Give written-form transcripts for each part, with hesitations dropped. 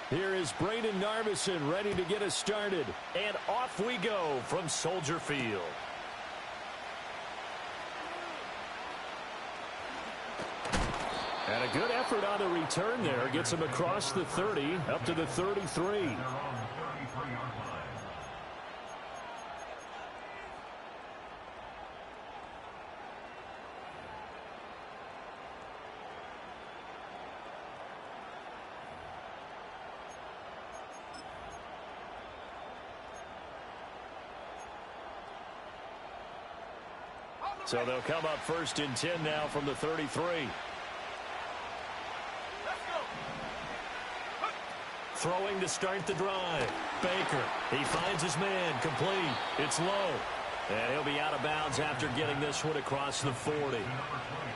Here is Braden Narvison ready to get us started. And off we go from Soldier Field. And a good effort on the return there. Gets him across the 30, up to the 33. So they'll come up 1st and 10 now from the 33. Throwing to start the drive. Baker, he finds his man, complete. It's low. And he'll be out of bounds after getting this one across the 40.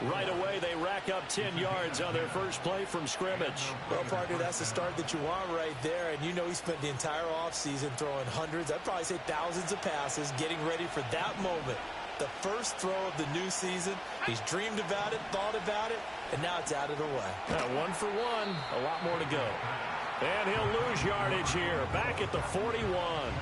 Right away, they rack up 10 yards on their first play from scrimmage. Well, partner, that's the start that you want right there. And you know he spent the entire offseason throwing hundreds, I'd probably say thousands of passes, getting ready for that moment. The first throw of the new season. He's dreamed about it, thought about it, and now it's out of the way. 1 for 1, a lot more to go. And he'll lose yardage here, back at the 41.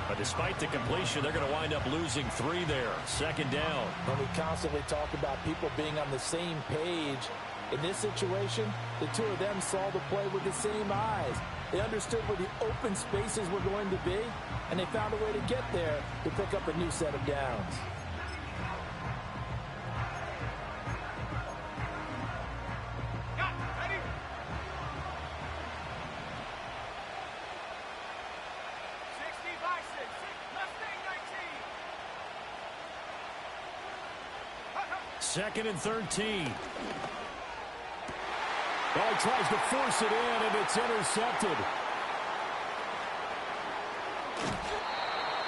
But despite the completion, they're going to wind up losing 3 there. 2nd down. When we constantly talk about people being on the same page, in this situation, the two of them saw the play with the same eyes. They understood where the open spaces were going to be, and they found a way to get there to pick up a new set of downs. Second and 13. Well, he tries to force it in, and it's intercepted.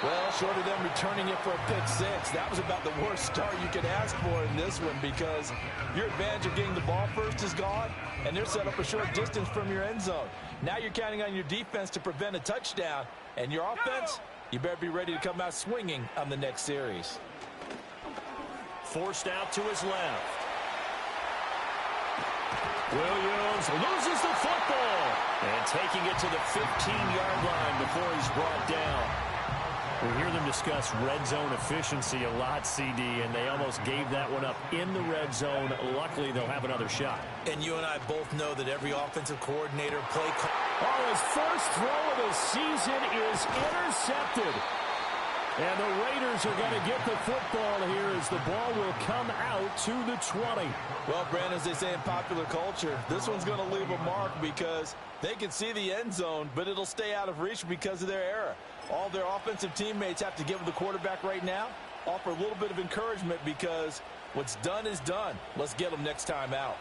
Well, short of them returning it for a pick 6, that was about the worst start you could ask for in this one, because your advantage of getting the ball first is gone, and they're set up a short distance from your end zone. Now you're counting on your defense to prevent a touchdown, and your offense, you better be ready to come out swinging on the next series. Forced out to his left. Williams loses the football. And taking it to the 15-yard line before he's brought down. We hear them discuss red zone efficiency a lot, CD, and they almost gave that one up in the red zone. Luckily, they'll have another shot. And you and I both know that every offensive coordinator his first throw of the season is intercepted. And the Raiders are going to get the football here as the ball will come out to the 20. Well, Brandon, as they say in popular culture, this one's going to leave a mark because they can see the end zone, but it'll stay out of reach because of their error. All their offensive teammates have to give the quarterback right now, offer a little bit of encouragement because what's done is done. Let's get them next time out.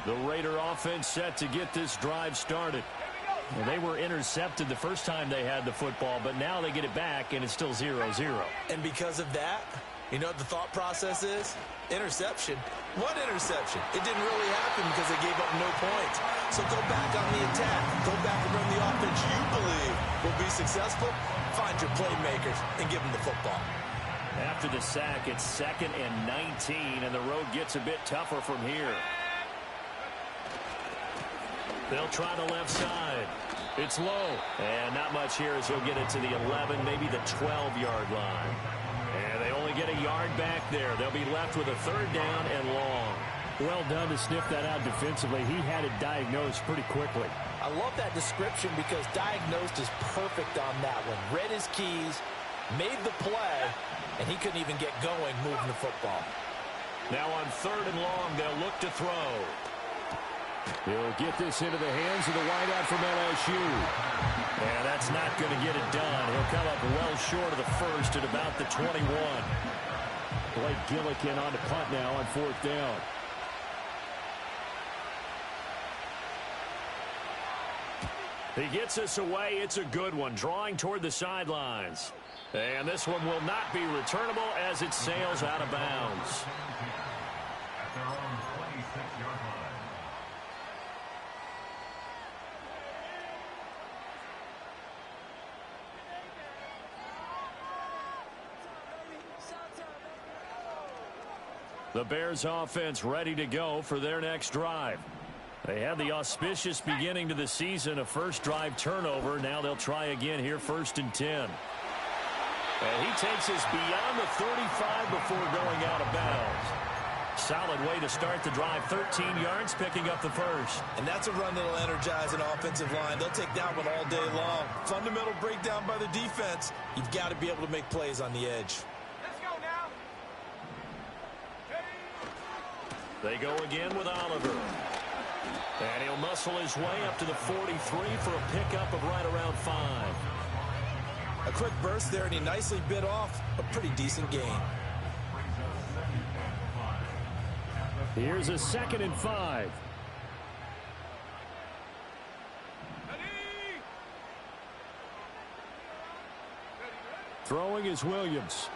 The Raider offense set to get this drive started. Well, they were intercepted the first time they had the football, but now they get it back, and it's still 0-0. And because of that, you know what the thought process is? Interception. What interception? It didn't really happen because they gave up no points. So go back on the attack. Go back and run the offense you believe will be successful. Find your playmakers and give them the football. After the sack, it's 2nd and 19, and the road gets a bit tougher from here. They'll try the left side. It's low. And not much here as he'll get it to the 11, maybe the 12-yard line. And they only get a yard back there. They'll be left with a 3rd down and long. Well done to sniff that out defensively. He had it diagnosed pretty quickly. I love that description because diagnosed is perfect on that one. Read his keys, made the play, and he couldn't even get going moving the football. Now on 3rd and long, they'll look to throw. He'll get this into the hands of the wideout from LSU. And that's not going to get it done. He'll come up well short of the first at about the 21. Blake Gillikin on the punt now on 4th down. He gets us away. It's a good one, drawing toward the sidelines. And this one will not be returnable as it sails out of bounds. The Bears offense ready to go for their next drive. They had the auspicious beginning to the season, a first drive turnover. Now they'll try again here, 1st and 10. And he takes us beyond the 35 before going out of bounds. Solid way to start the drive, 13 yards, picking up the first. And that's a run that'll energize an offensive line. They'll take that one all day long. Fundamental breakdown by the defense. You've got to be able to make plays on the edge. Let's go now. They go again with Oliver. And he'll muscle his way up to the 43 for a pickup of right around 5. A quick burst there, and he nicely bit off a pretty decent gain. Here's a 2nd and 5. Throwing is Williams.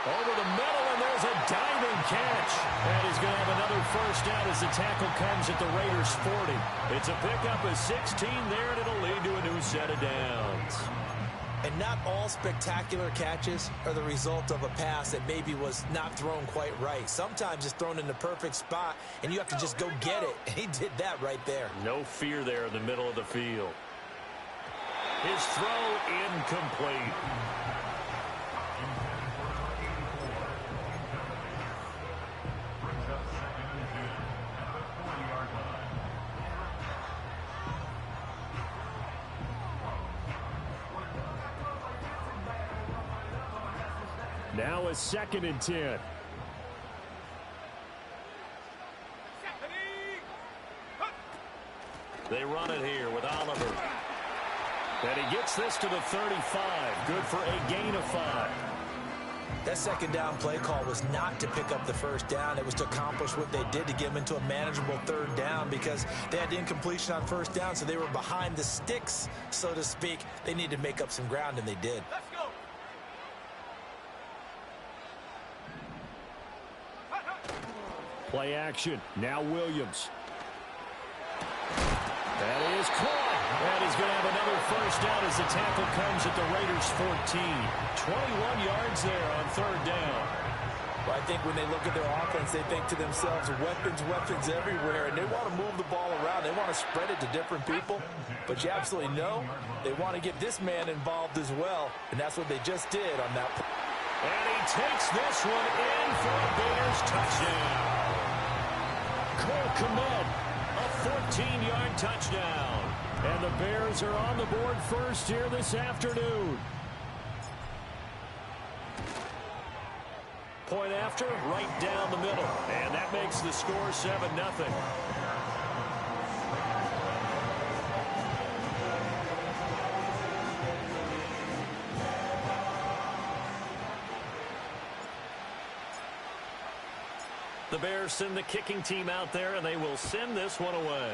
Over the middle, and there's a diving catch. And he's going to have another first down as the tackle comes at the Raiders' 40. It's a pickup of 16 there, and it'll lead to a new set of downs. And not all spectacular catches are the result of a pass that maybe was not thrown quite right. Sometimes it's thrown in the perfect spot, and you have to just go get it. And he did that right there. No fear there in the middle of the field. His throw incomplete. Now a 2nd and 10. They run it here with Oliver. And he gets this to the 35. Good for a gain of 5. That second down play call was not to pick up the first down. It was to accomplish what they did to get them into a manageable 3rd down because they had incompletion on 1st down, so they were behind the sticks, so to speak. They needed to make up some ground, and they did. Let's go. Play action. Now Williams. That is caught. And he's going to have another first down as the tackle comes at the Raiders' 14. 21 yards there on 3rd down. Well, I think when they look at their offense, they think to themselves, weapons, weapons everywhere, and they want to move the ball around. They want to spread it to different people, but you absolutely know they want to get this man involved as well, and that's what they just did on that. And he takes this one in for a Bears touchdown. Cole Kmet, a 14-yard touchdown. And the Bears are on the board first here this afternoon. Point after, right down the middle. And that makes the score 7-0. The Bears send the kicking team out there, and they will send this one away.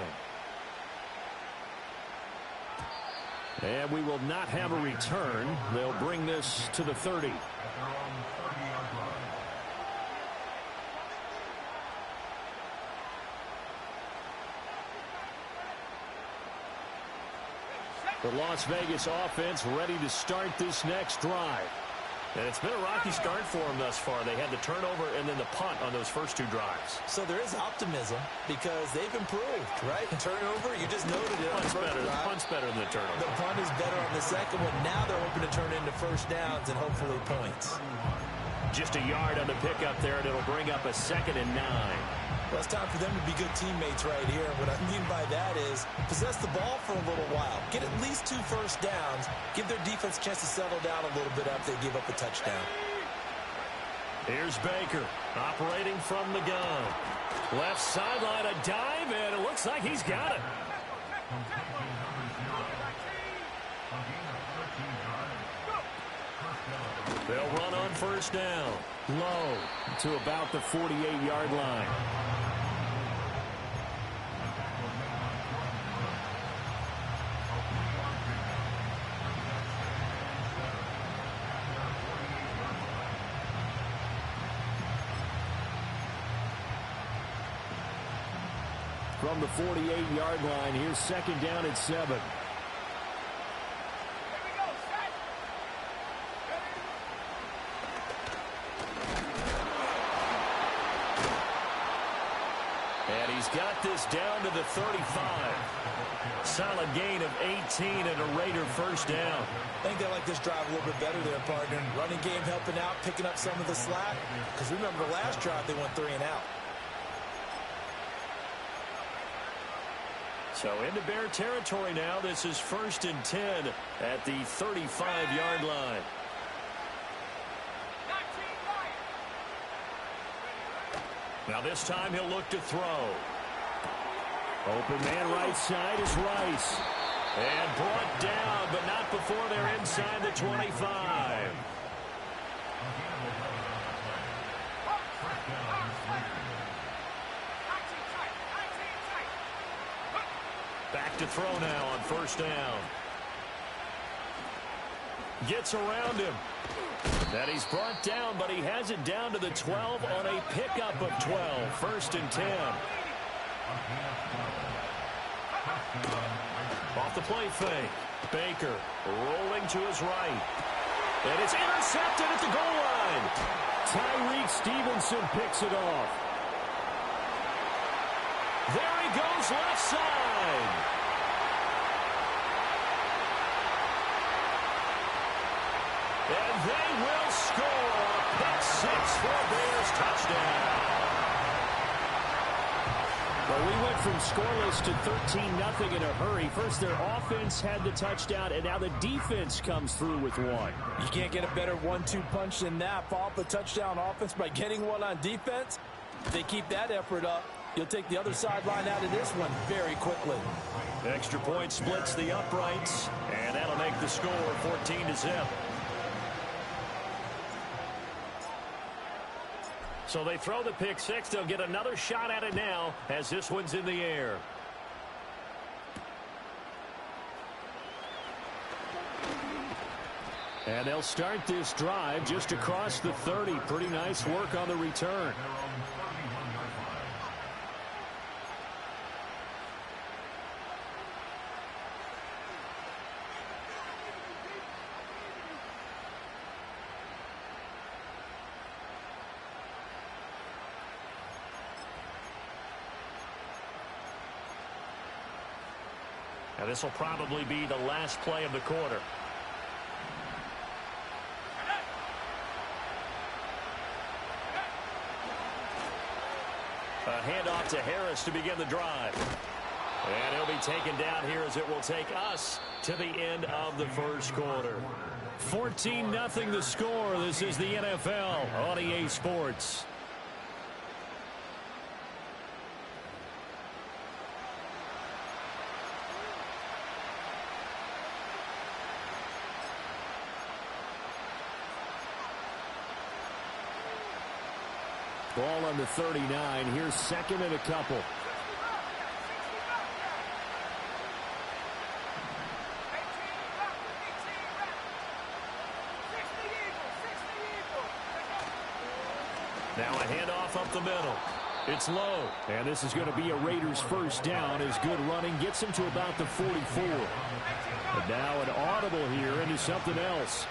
And we will not have a return. They'll bring this to the 30. The Las Vegas offense ready to start this next drive. And it's been a rocky start for them thus far. They had the turnover and then the punt on those first 2 drives. So there is optimism because they've improved, right? Turnover, you just noted it. Punt's better than the turnover. The punt is better on the second one. Now they're hoping to turn into first downs and hopefully points. Just a yard on the pickup there, and it'll bring up a 2nd and 9. Well, it's time for them to be good teammates right here. And what I mean by that is possess the ball for a little while. Get at least 2 first downs. Give their defense a chance to settle down a little bit after they give up a touchdown. Here's Baker operating from the gun. Left sideline, a dive, and it looks like he's got it. They'll run on first down. Low to about the 48-yard line. From the 48-yard line, here's 2nd down at 7. he's got this down to the 35. Solid gain of 18 and a Raider first down. I think they like this drive a little bit better there, partner. Running game helping out, picking up some of the slack. Because remember the last drive, they went 3 and out. So into Bear territory now. This is 1st and 10 at the 35-yard line. Now this time he'll look to throw. Open man right side is Rice. And brought down, but not before they're inside the 25. Back to throw now on 1st down. Gets around him. That he's brought down, but he has it down to the 12 on a pickup of 12. 1st and 10. Off the play fake. Baker rolling to his right. And it's intercepted at the goal line. Tyreek Stevenson picks it off. There he goes left side. And they will score a pick 6 for a Bears touchdown. Well, we went from scoreless to 13-0 in a hurry. First, their offense had the touchdown, and now the defense comes through with one. You can't get a better 1-2 punch than that. Follow up a touchdown offense by getting one on defense. If they keep that effort up, you'll take the other sideline out of this one very quickly. The extra point splits the uprights, and that'll make the score 14-0. So they throw the pick 6. They'll get another shot at it now as this one's in the air. And they'll start this drive just across the 30. Pretty nice work on the return. Now this will probably be the last play of the quarter. A handoff to Harris to begin the drive. And he'll be taken down here as it will take us to the end of the first quarter. 14-0 the score. This is the NFL on EA Sports. Ball on the 39. Here's 2nd and a couple. Now a handoff up the middle. It's low. And this is going to be a Raiders first down as good running gets him to about the 44. And now an audible here into something else.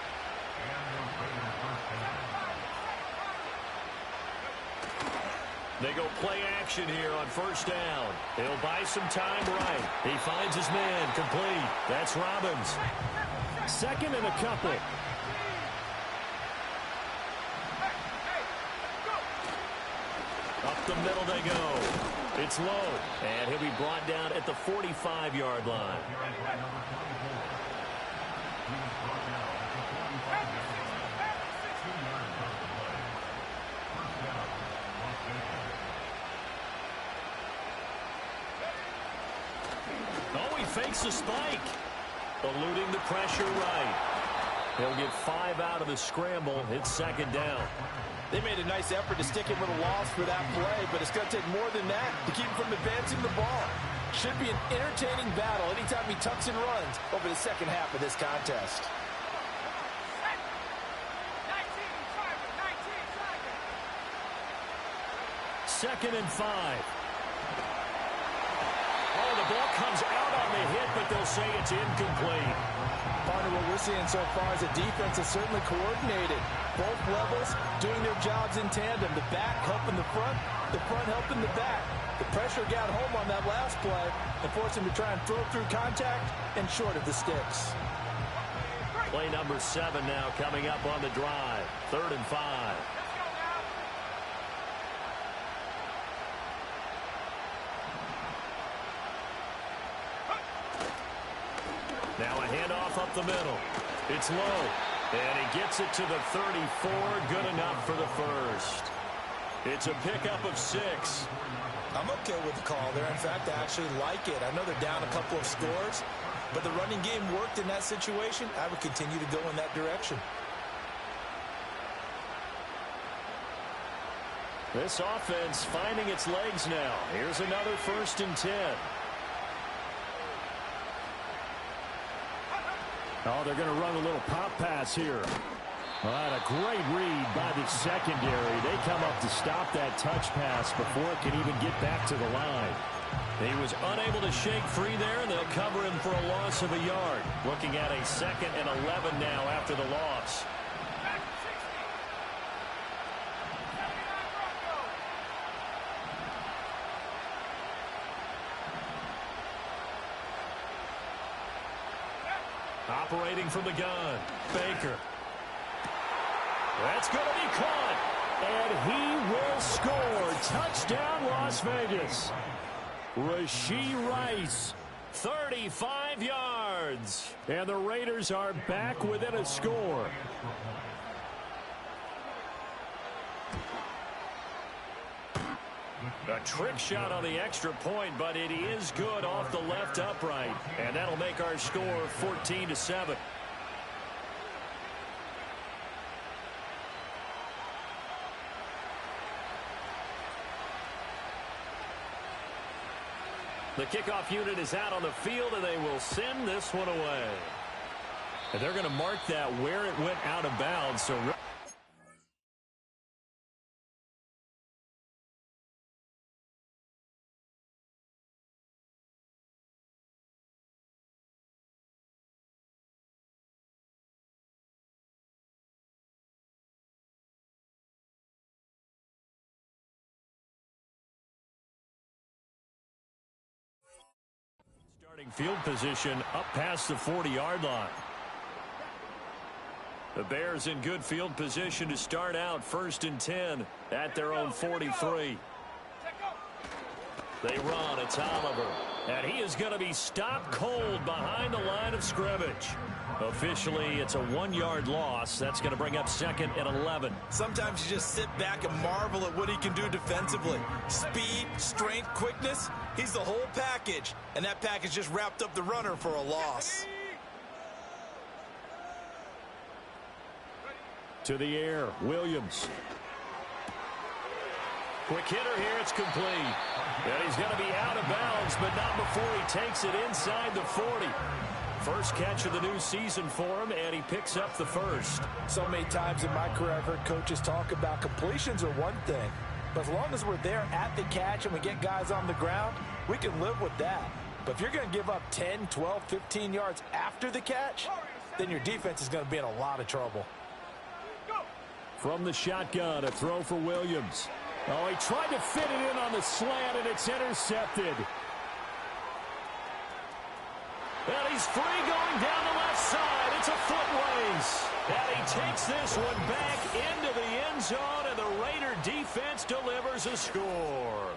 They go play action here on 1st down. He'll buy some time right. He finds his man complete. That's Robbins. 2nd and a couple. Up the middle they go. It's low. And he'll be brought down at the 45-yard line. Oh, he fakes a spike. Eluding the pressure right. He'll get 5 out of the scramble. It's 2nd down. They made a nice effort to stick him with a loss for that play, but it's going to take more than that to keep him from advancing the ball. Should be an entertaining battle anytime he tucks and runs over the second half of this contest. Second and 5. Oh, the ball comes out on the hit, but they'll say it's incomplete. Partner, what we're seeing so far is the defense is certainly coordinated. Both levels doing their jobs in tandem. The back helping the front helping the back. The pressure got home on that last play and forced him to try and throw through contact and short of the sticks. Play number 7 now coming up on the drive. 3rd and 5. Now a handoff up the middle. It's low. And he gets it to the 34. Good enough for the first. It's a pickup of 6. I'm okay with the call there. In fact, I actually like it. I know they're down a couple of scores, but the running game worked in that situation. I would continue to go in that direction. This offense finding its legs now. Here's another 1st and 10. Oh, they're going to run a little pop pass here. Well, that a great read by the secondary. They come up to stop that touch pass before it can even get back to the line. He was unable to shake free there, and they'll cover him for a loss of a yard. Looking at a 2nd and 11 now after the loss. Operating from the gun, Baker. That's going to be caught, and he will score. Touchdown, Las Vegas. Rashee Rice, 35 yards, and the Raiders are back within a score. A trick shot on the extra point, but it is good off the left upright, and that'll make our score 14-7. The kickoff unit is out on the field, and they will send this one away. And they're going to mark that where it went out of bounds. So starting field position up past the 40-yard line. The Bears in good field position to start out 1st and 10 at their own 43. They run. It's Oliver. And he is going to be stopped cold behind the line of scrimmage. Officially, it's a 1-yard loss. That's going to bring up 2nd and 11. Sometimes you just sit back and marvel at what he can do defensively. Speed, strength, quickness. He's the whole package. And that package just wrapped up the runner for a loss. To the air, Williams. Quick hitter here, it's complete. And he's going to be out of bounds, but not before he takes it inside the 40. First catch of the new season for him, and he picks up the first. So many times in my career I've heard coaches talk about completions are one thing. But as long as we're there at the catch and we get guys on the ground, we can live with that. But if you're going to give up 10, 12, 15 yards after the catch, then your defense is going to be in a lot of trouble. From the shotgun, a throw for Williams. Oh, he tried to fit it in on the slant, and it's intercepted. And he's free going down the left side. It's a foot race. And he takes this one back into the end zone, and the Raider defense delivers a score.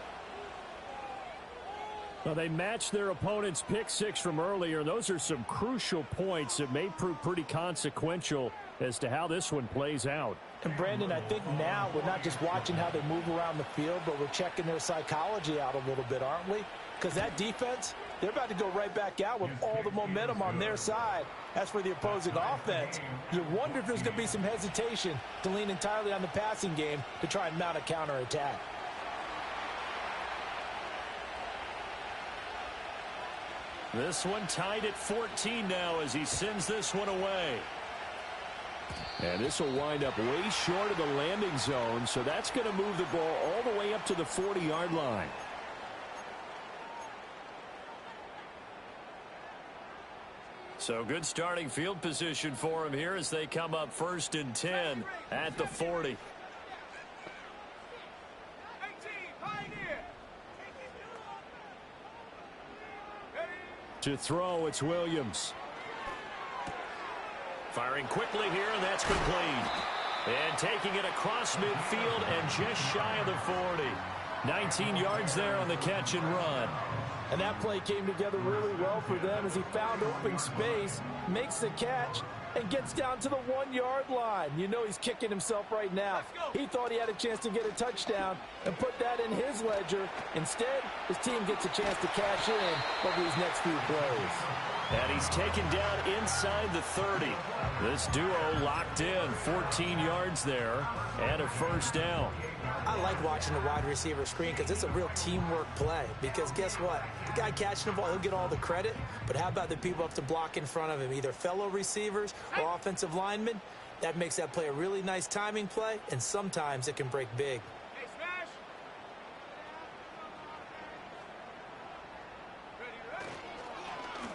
Well, they matched their opponent's pick six from earlier. Those are some crucial points that may prove pretty consequential as to how this one plays out. And, Brandon, I think now we're not just watching how they move around the field, but we're checking their psychology out a little bit, aren't we? Because that defense, they're about to go right back out with all the momentum on their side. As for the opposing offense, you wonder if there's going to be some hesitation to lean entirely on the passing game to try and mount a counterattack. This one tied at 14 now as he sends this one away. And this will wind up way short of the landing zone, so that's going to move the ball all the way up to the 40-yard line. So good starting field position for him here as they come up 1st and 10 at the 40. To throw, it's Williams. Firing quickly here, and that's complete. And taking it across midfield and just shy of the 40. 19 yards there on the catch and run. And that play came together really well for them as he found open space, makes the catch, and gets down to the 1-yard line. You know he's kicking himself right now. He thought he had a chance to get a touchdown and put that in his ledger. Instead, his team gets a chance to cash in over these next few plays. And he's taken down inside the 30. This duo locked in, 14 yards there, and a first down. I like watching the wide receiver screen because it's a real teamwork play. Because guess what? The guy catching the ball, he'll get all the credit. But how about the people up to block in front of him, either fellow receivers or offensive linemen? That makes that play a really nice timing play, and sometimes it can break big.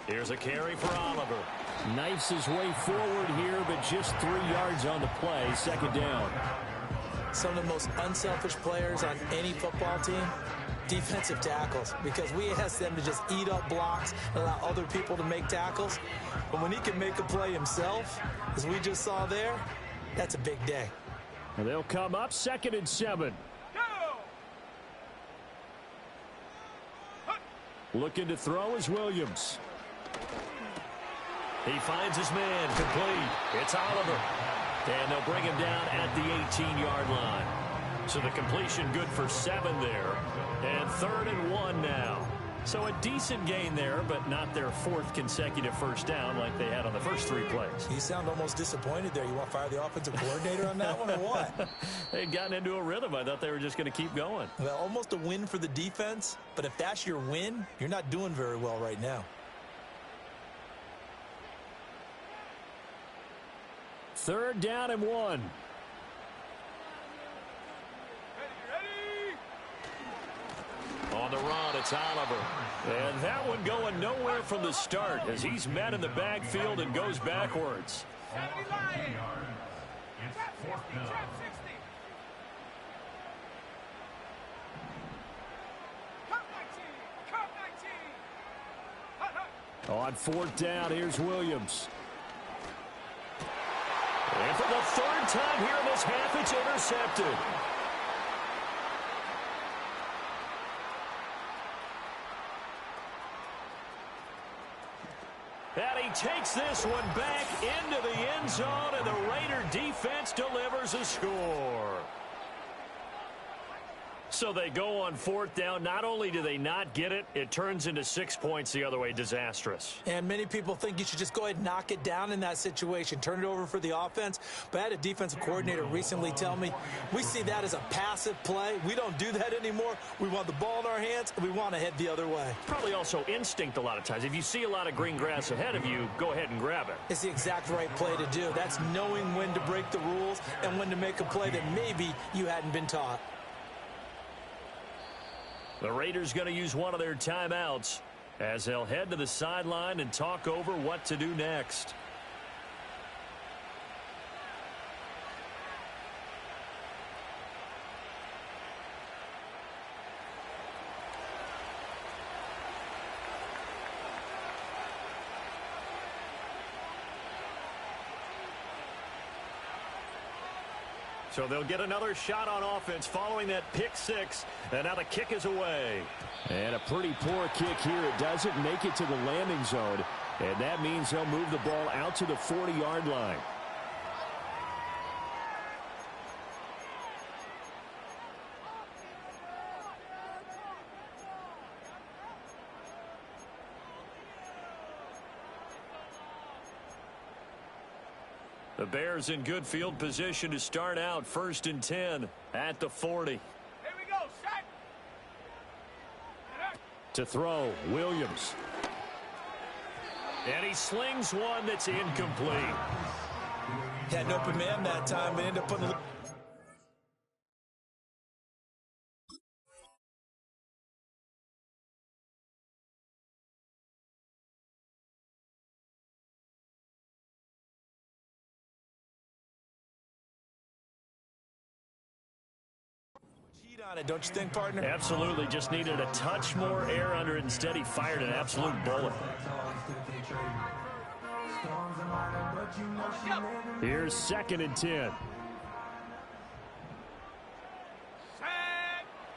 Here's a carry for Oliver. Knifes his way forward here, but just 3 yards on the play. 2nd down. Some of the most unselfish players on any football team, defensive tackles, because we ask them to just eat up blocks and allow other people to make tackles. But when he can make a play himself, as we just saw there, that's a big day. And they'll come up 2nd and 7. Looking to throw is Williams. He finds his man, complete. It's Oliver. And they'll bring him down at the 18-yard line. So the completion good for 7 there. And 3rd and 1 now. So a decent gain there, but not their 4th consecutive first down like they had on the first 3 plays. You sound almost disappointed there. You want to fire the offensive coordinator on that one or what? They'd gotten into a rhythm. I thought they were just going to keep going. Well, almost a win for the defense. But if that's your win, you're not doing very well right now. 3rd down and 1. On the run, it's Oliver. And that one going nowhere from the start as he's met in the backfield and goes backwards. On 4th down, here's Williams. And for the 3rd time here in this half, it's intercepted. And he takes this one back into the end zone, and the Raider defense delivers a score. So they go on 4th down. Not only do they not get it, it turns into 6 points the other way. Disastrous. And many people think you should just go ahead and knock it down in that situation. Turn it over for the offense. But I had a defensive coordinator recently tell me, we see that as a passive play. We don't do that anymore. We want the ball in our hands, and we want to head the other way. Probably also instinct a lot of times. If you see a lot of green grass ahead of you, go ahead and grab it. It's the exact right play to do. That's knowing when to break the rules and when to make a play that maybe you hadn't been taught. The Raiders going to use one of their timeouts as they'll head to the sideline and talk over what to do next. So they'll get another shot on offense following that pick 6. And now the kick is away. And a pretty poor kick here. It doesn't make it to the landing zone. And that means they'll move the ball out to the 40-yard line. The Bears in good field position to start out 1st and 10 at the 40. Here we go, set. To throw, Williams. And he slings one that's incomplete. Had an open man that time, but ended up putting a On it, don't you think, partner? Absolutely. Just needed a touch more air under it. Instead, he fired an absolute bullet. Here's 2nd and 10.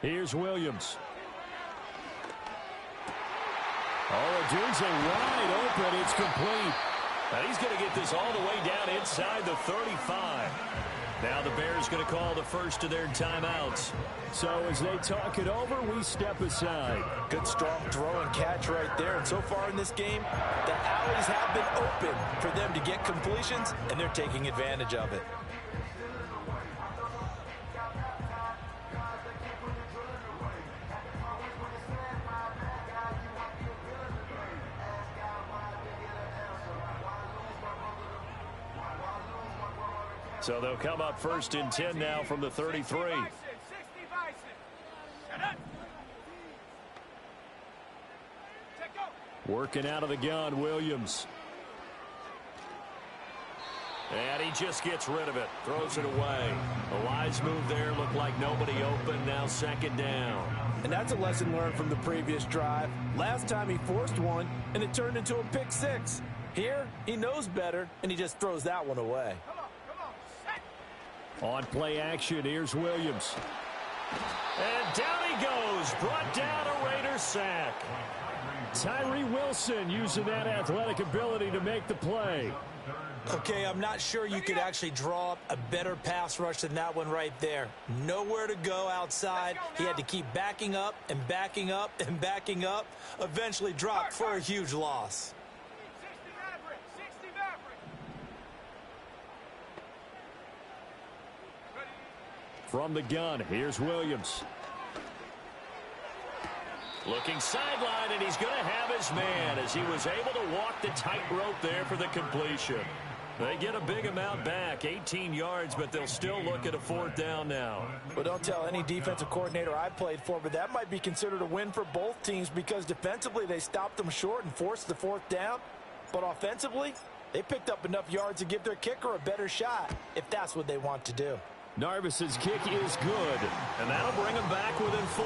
Here's Williams. Oh, a dude's wide open. It's complete. And he's going to get this all the way down inside the 35. Now the Bears going to call the first of their timeouts. So as they talk it over, we step aside. Good strong throw and catch right there. And so far in this game, the alleys have been open for them to get completions, and they're taking advantage of it. So they'll come up 1st and 10 now from the 33. Working out of the gun, Williams. And he just gets rid of it. Throws it away. A wise move there. Looked like nobody open. Now 2nd down. And that's a lesson learned from the previous drive. Last time he forced one, and it turned into a pick 6. Here, he knows better, and he just throws that one away. On play action, here's Williams. And down he goes. Brought down a Raider sack. Tyree Wilson using that athletic ability to make the play. Okay, I'm not sure you could actually draw up a better pass rush than that one right there. Nowhere to go outside. He had to keep backing up and backing up and backing up. Eventually dropped for a huge loss. From the gun, here's Williams. Looking sideline, and he's going to have his man as he was able to walk the tightrope there for the completion. They get a big amount back, 18 yards, but they'll still look at a 4th down now. Well, don't tell any defensive coordinator I played for, but that might be considered a win for both teams because defensively they stopped them short and forced the 4th down. But offensively, they picked up enough yards to give their kicker a better shot if that's what they want to do. Narvis's kick is good, and that'll bring them back within 4.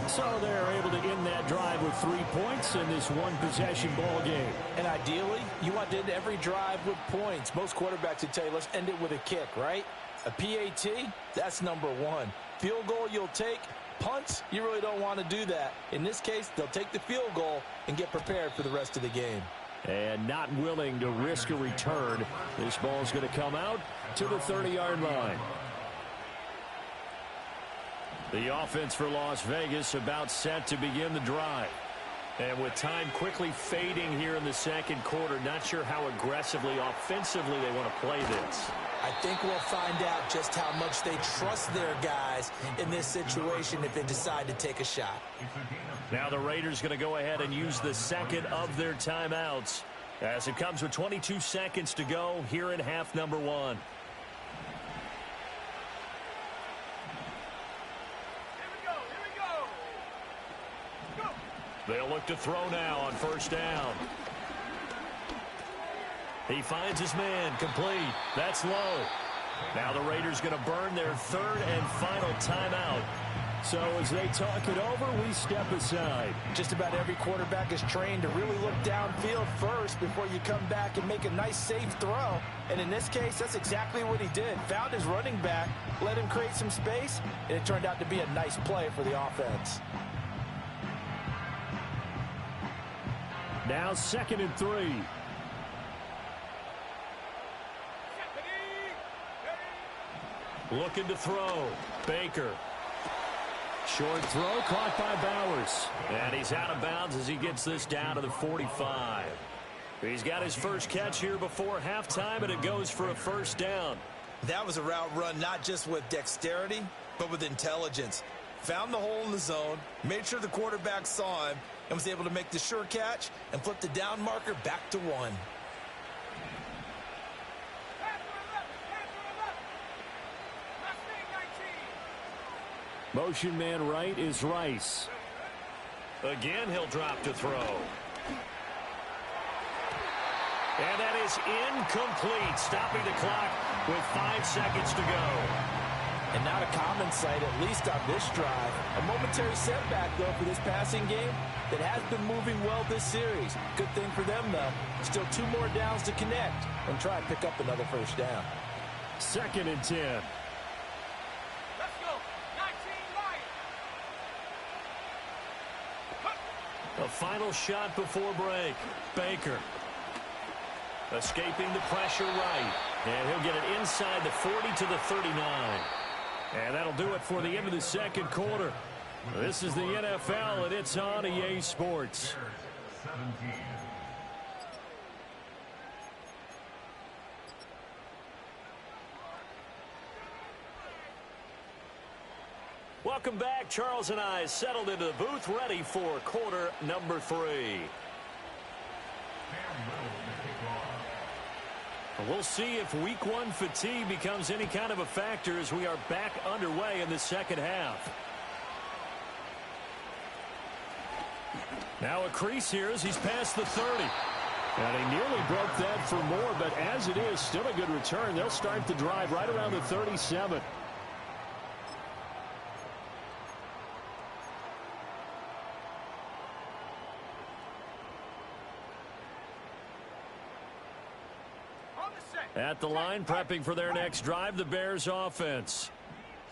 So they're able to end that drive with 3 points in this one-possession ball game. And ideally, you want to end every drive with points. Most quarterbacks would tell you, let's end it with a kick, right? A PAT, that's number 1. Field goal you'll take. Punts, you really don't want to do that. In this case, they'll take the field goal and get prepared for the rest of the game. And not willing to risk a return. This ball's going to come out to the 30-yard line. The offense for Las Vegas about set to begin the drive. And with time quickly fading here in the 2nd quarter, not sure how aggressively, offensively they want to play this. I think we'll find out just how much they trust their guys in this situation if they decide to take a shot. Now the Raiders going to go ahead and use the 2nd of their timeouts as it comes with 22 seconds to go here in half number 1. They'll look to throw now on 1st down. He finds his man, complete. That's low. Now the Raiders going to burn their 3rd and final timeout. So as they talk it over, we step aside. Just about every quarterback is trained to really look downfield first before you come back and make a nice, safe throw. And in this case, that's exactly what he did. Found his running back, let him create some space, and it turned out to be a nice play for the offense. Now 2nd and 3. Looking to throw. Baker. Short throw caught by Bowers. And he's out of bounds as he gets this down to the 45. He's got his first catch here before halftime, and it goes for a 1st down. That was a route run not just with dexterity, but with intelligence. Found the hole in the zone, made sure the quarterback saw him, and was able to make the sure catch and flip the down marker back to 1. Motion man right is Rice. Again, he'll drop to throw. And that is incomplete, stopping the clock with 5 seconds to go. And not a common sight, at least on this drive. A momentary setback, though, for this passing game that has been moving well this series. Good thing for them, though. Still 2 more downs to connect and try and pick up another first down. 2nd and 10. Let's go. 19 Lions. A final shot before break. Baker. Escaping the pressure right. And he'll get it inside the 40 to the 39. And that'll do it for the end of the 2nd quarter. This is the NFL, and it's on EA Sports. Welcome back. Charles and I settled into the booth, ready for quarter number 3. We'll see if week 1 fatigue becomes any kind of a factor as we are back underway in the 2nd half. Now a crease here as he's past the 30. And he nearly broke that for more, but as it is, still a good return. They'll start the drive right around the 37. At the line, prepping for their next drive, the Bears offense.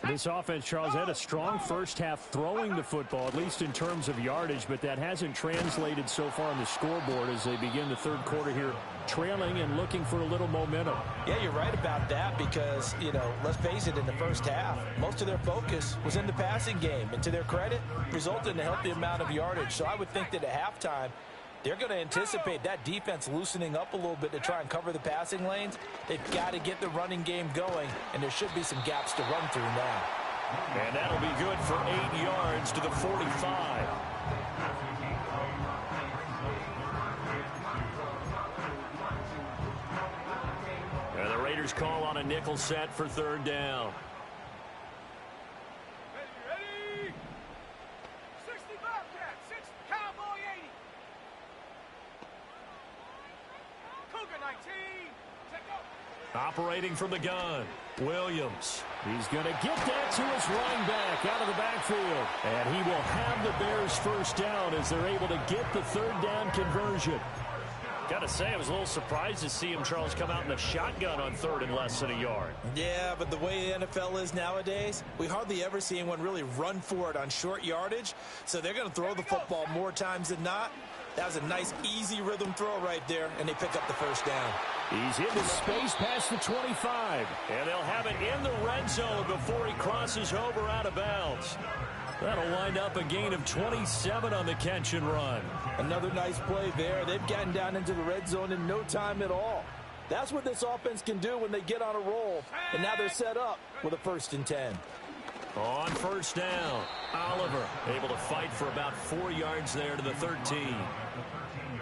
This offense, Charles, had a strong first half throwing the football, at least in terms of yardage, but that hasn't translated so far on the scoreboard as they begin the 3rd quarter here, trailing and looking for a little momentum. Yeah, you're right about that because, let's face it, in the first half, most of their focus was in the passing game. And to their credit, resulted in a healthy amount of yardage. So I would think that at halftime, they're going to anticipate that defense loosening up a little bit to try and cover the passing lanes. They've got to get the running game going, and there should be some gaps to run through now. And that'll be good for 8 yards to the 45. And the Raiders call on a nickel set for 3rd down. Ready? 60 Bobcat, 6 Cowboy 80. Cougar 19. Check out. Operating from the gun, Williams. He's going to get that to his running back out of the backfield. And he will have the Bears first down as they're able to get the 3rd down conversion. Got to say, I was a little surprised to see him, Charles, come out in the shotgun on 3rd and less than a yard. Yeah, but the way the NFL is nowadays, we hardly ever see anyone really run for it on short yardage. So they're going to throw the football more times than not. That was a nice, easy rhythm throw right there, and they pick up the first down. He's into space past the 25. And they'll have it in the red zone before he crosses over out of bounds. That'll wind up a gain of 27 on the catch and run. Another nice play there. They've gotten down into the red zone in no time at all. That's what this offense can do when they get on a roll. And now they're set up with a 1st and 10. On 1st down, Oliver able to fight for about 4 yards there to the 13.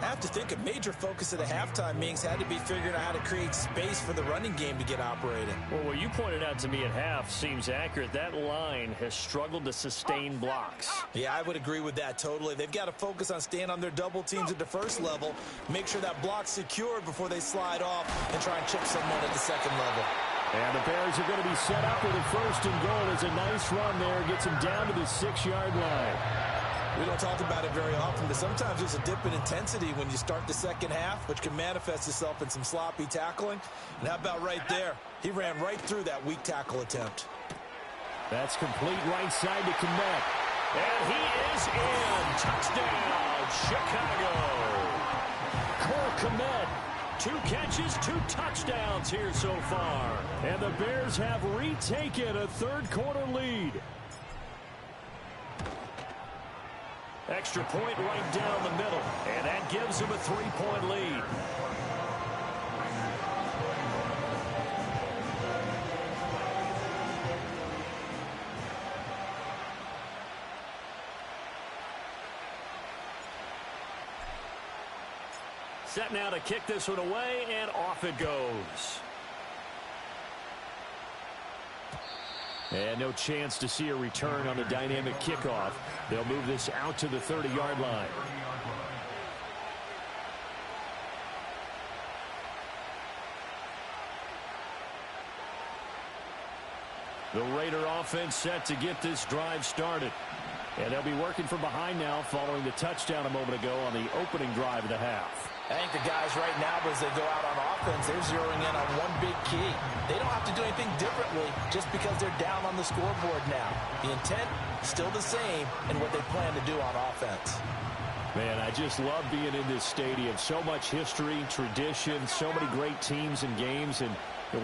I have to think a major focus of the halftime meetings had to be figuring out how to create space for the running game to get operating. Well, what you pointed out to me at half seems accurate. That line has struggled to sustain blocks. Yeah, I would agree with that totally. They've got to focus on staying on their double teams at the first level, make sure that block's secured before they slide off and try and chip someone at the 2nd level. And the Bears are going to be set up with a 1st and goal. It's a nice run there. Gets them down to the 6-yard line. We don't talk about it very often, but sometimes there's a dip in intensity when you start the 2nd half, which can manifest itself in some sloppy tackling. And how about right there? He ran right through that weak tackle attempt. That's complete right side to connect. And he is in. Touchdown, Chicago. Cole Kmet. 2 catches, 2 touchdowns here so far. And the Bears have retaken a 3rd quarter lead. Extra point right down the middle. And that gives them a 3-point lead. Set now to kick this one away, and off it goes. And no chance to see a return on the dynamic kickoff. They'll move this out to the 30-yard line. The Raider offense set to get this drive started. And they'll be working from behind now following the touchdown a moment ago on the opening drive of the half. I think the guys right now, as they go out on offense, they're zeroing in on one big key. They don't have to do anything differently just because they're down on the scoreboard now. The intent, still the same in what they plan to do on offense. Man, I just love being in this stadium. So much history, tradition, so many great teams and games. And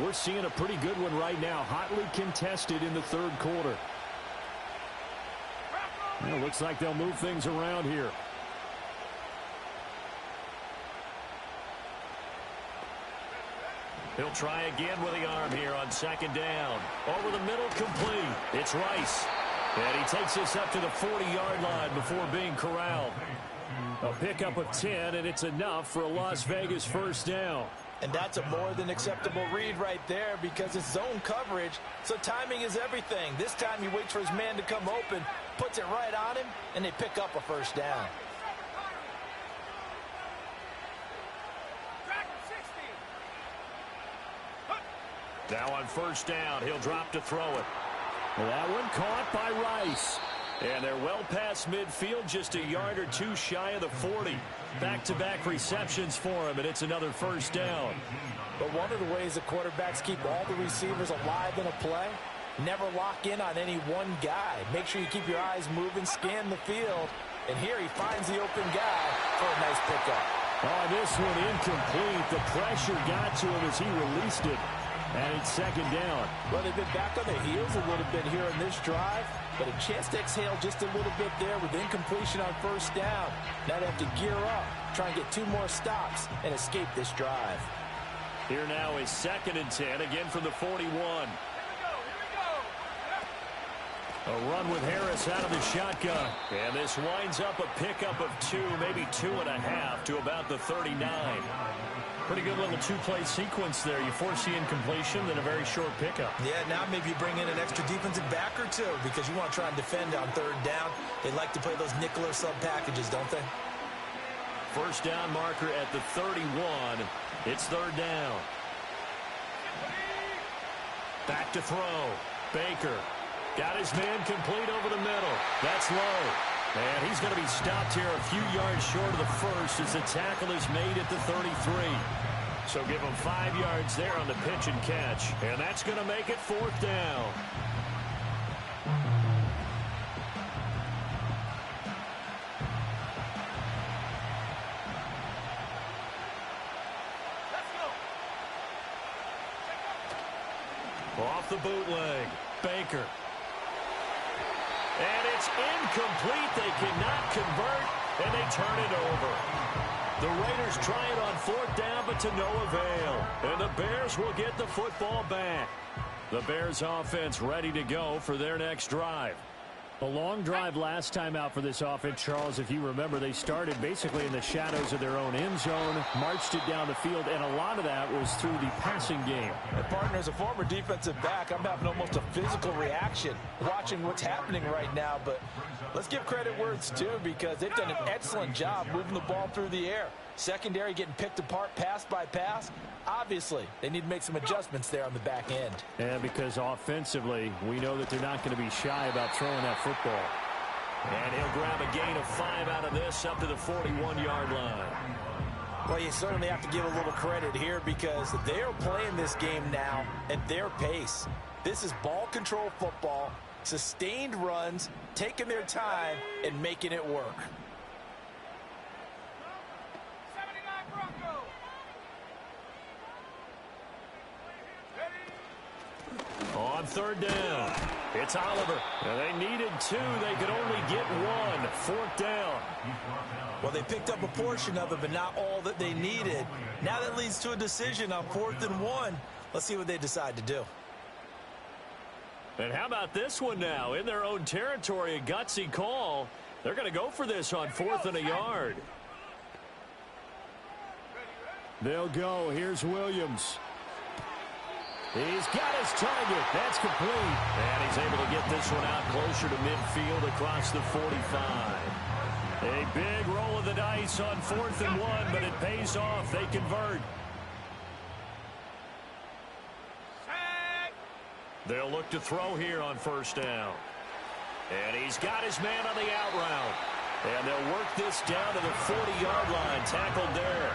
we're seeing a pretty good one right now, hotly contested in the third quarter. Well, looks like they'll move things around here. He'll try again with the arm here on second down. Over the middle, complete. It's Rice. And he takes this up to the 40-yard line before being corralled. A pickup of 10, and it's enough for a Las Vegas first down. And that's a more than acceptable read right there because it's zone coverage, so timing is everything. This time he waits for his man to come open, puts it right on him, and they pick up a first down. Now on first down, he'll drop to throw it. That one caught by Rice. And they're well past midfield, just a yard or two shy of the 40. Back-to-back receptions for him, and it's another first down. But one of the ways the quarterbacks keep all the receivers alive in a play, never lock in on any one guy. Make sure you keep your eyes moving, scan the field. And here he finds the open guy for a nice pickup. Oh, this one incomplete. The pressure got to him as he released it. And it's second down. Well, they've been back on their heels a little bit here on this drive, but a chance to exhale just a little bit there with incompletion on first down. Now they have to gear up, try and get 2 more stops, and escape this drive. Here now is second and 10, again from the 41. A run with Harris out of the shotgun. And this winds up a pickup of 2, maybe 2.5 to about the 39. Pretty good little 2-play sequence there. You foresee incompletion, then a very short pickup. Yeah, now maybe you bring in an extra defensive back or 2 because you want to try and defend on third down. They like to play those nickel or sub packages, don't they? First down marker at the 31. It's third down. Back to throw. Baker got his man complete over the middle. That's low. And he's going to be stopped here a few yards short of the first as the tackle is made at the 33. So give him 5 yards there on the pitch and catch. And that's going to make it fourth down. Off the bootleg. Baker. And it's incomplete. They cannot convert, and they turn it over. The Raiders try it on fourth down, but to no avail. And the Bears will get the football back. The Bears offense ready to go for their next drive. A long drive last time out for this offense, Charles. If you remember, they started basically in the shadows of their own end zone, marched it down the field, and a lot of that was through the passing game. And partner, as a former defensive back, I'm having almost a physical reaction watching what's happening right now. But let's give credit where it's due because they've done an excellent job moving the ball through the air. Secondary getting picked apart pass by pass. Obviously, they need to make some adjustments there on the back end. And because offensively, we know that they're not going to be shy about throwing that football. And he'll grab a gain of 5 out of this up to the 41-yard line. Well, you certainly have to give a little credit here because they're playing this game now at their pace. This is ball control football, sustained runs, taking their time, and making it work. On third down, it's Oliver. And they needed 2. They could only get 1. Fourth down. Well, they picked up a portion of it, but not all that they needed. Now that leads to a decision on 4th and 1. Let's see what they decide to do. And how about this one now? In their own territory, a gutsy call. They're going to go for this on 4th and a yard. They'll go. Here's Williams. He's got his target. That's complete. And he's able to get this one out closer to midfield across the 45. A big roll of the dice on 4th and 1, but it pays off. They convert. They'll look to throw here on first down. And he's got his man on the out route. And they'll work this down to the 40-yard line. Tackled there.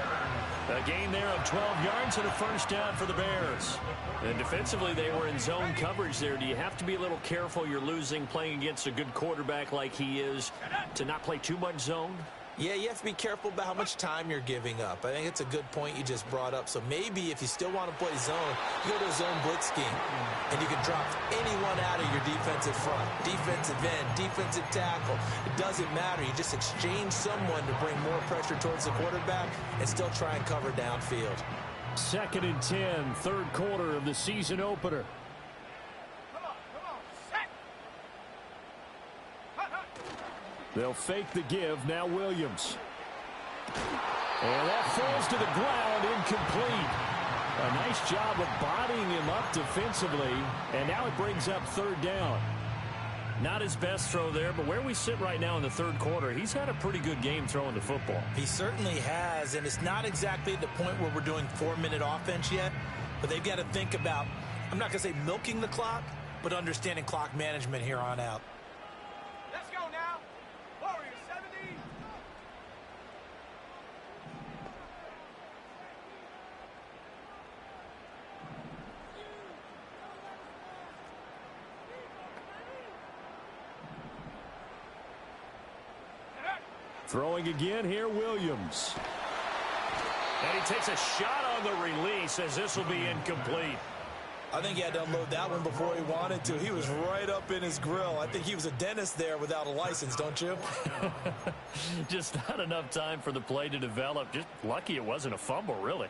A gain there of 12 yards and a first down for the Bears. And defensively, they were in zone coverage there. Do you have to be a little careful? You're losing playing against a good quarterback like he is to not play too much zone? Yeah, you have to be careful about how much time you're giving up. I think it's a good point you just brought up. So maybe if you still want to play zone, you go to a zone blitz scheme, and you can drop anyone out of your defensive front, defensive end, defensive tackle. It doesn't matter. You just exchange someone to bring more pressure towards the quarterback and still try and cover downfield. 2nd and 10, third quarter of the season opener. Come on, set. Hut, hut. They'll fake the give. Now Williams. And that falls to the ground, incomplete. A nice job of bodying him up defensively. And now it brings up third down. Not his best throw there, but where we sit right now in the third quarter, he's had a pretty good game throwing the football. He certainly has, and it's not exactly at the point where we're doing 4-minute offense yet, but they've got to think about, I'm not going to say milking the clock, but understanding clock management here on out. Let's go now. Warriors 70. Throwing again here, Williams. And he takes a shot on the release as this will be incomplete. I think he had to unload that one before he wanted to. He was right up in his grill. I think he was a dentist there without a license, don't you? Just not enough time for the play to develop. Just lucky it wasn't a fumble, really.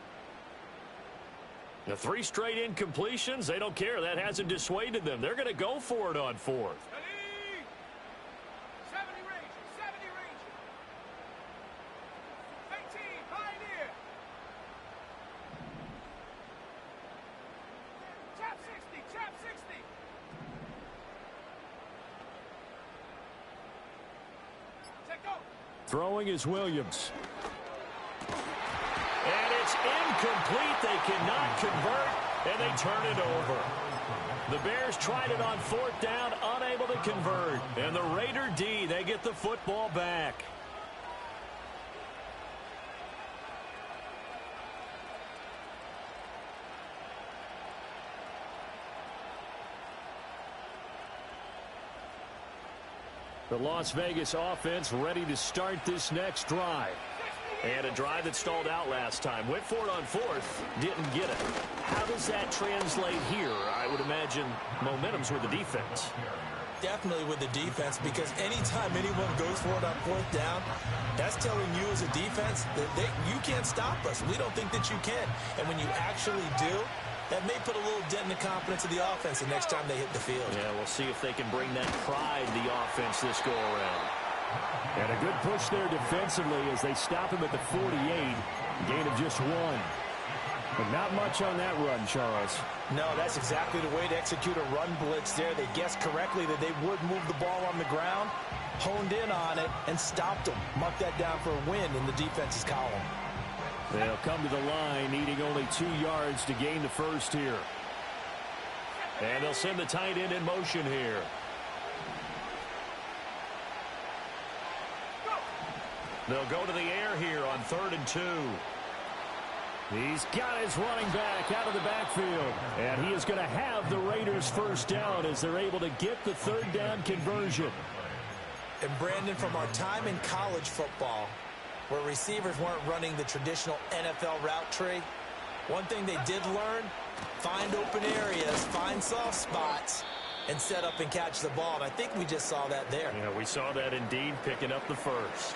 The 3 straight incompletions, they don't care. That hasn't dissuaded them. They're going to go for it on 4th. Ready. 70 Rangers, 70 Rangers. 18 Pioneer. Chap 60, chap 60. Take go. Throwing is Williams. And it's incomplete. They cannot convert, and they turn it over. The Bears tried it on 4th down, unable to convert. And the Raider D, they get the football back. The Las Vegas offense ready to start this next drive. And a drive that stalled out last time. Went for it on 4th, didn't get it. How does that translate here? I would imagine momentum's with the defense. Definitely with the defense, because anytime anyone goes for it on 4th down, that's telling you as a defense that you can't stop us. We don't think that you can. And when you actually do, that may put a little dent in the confidence of the offense the next time they hit the field. Yeah, we'll see if they can bring that pride to the offense this go-around. And a good push there defensively as they stop him at the 48. Gain of just 1. But not much on that run, Charles. No, that's exactly the way to execute a run blitz there. They guessed correctly that they would move the ball on the ground, honed in on it, and stopped them. Mark that down for a win in the defense's column. They'll come to the line, needing only 2 yards to gain the first here. And they'll send the tight end in motion here. They'll go to the air here on 3rd and 2. He's got his running back out of the backfield. And he is going to have the Raiders first down as they're able to get the 3rd down conversion. And Brandon, from our time in college football, where receivers weren't running the traditional NFL route tree, one thing they did learn, find open areas, find soft spots, and set up and catch the ball. And I think we just saw that there. Yeah, we saw that indeed, picking up the first.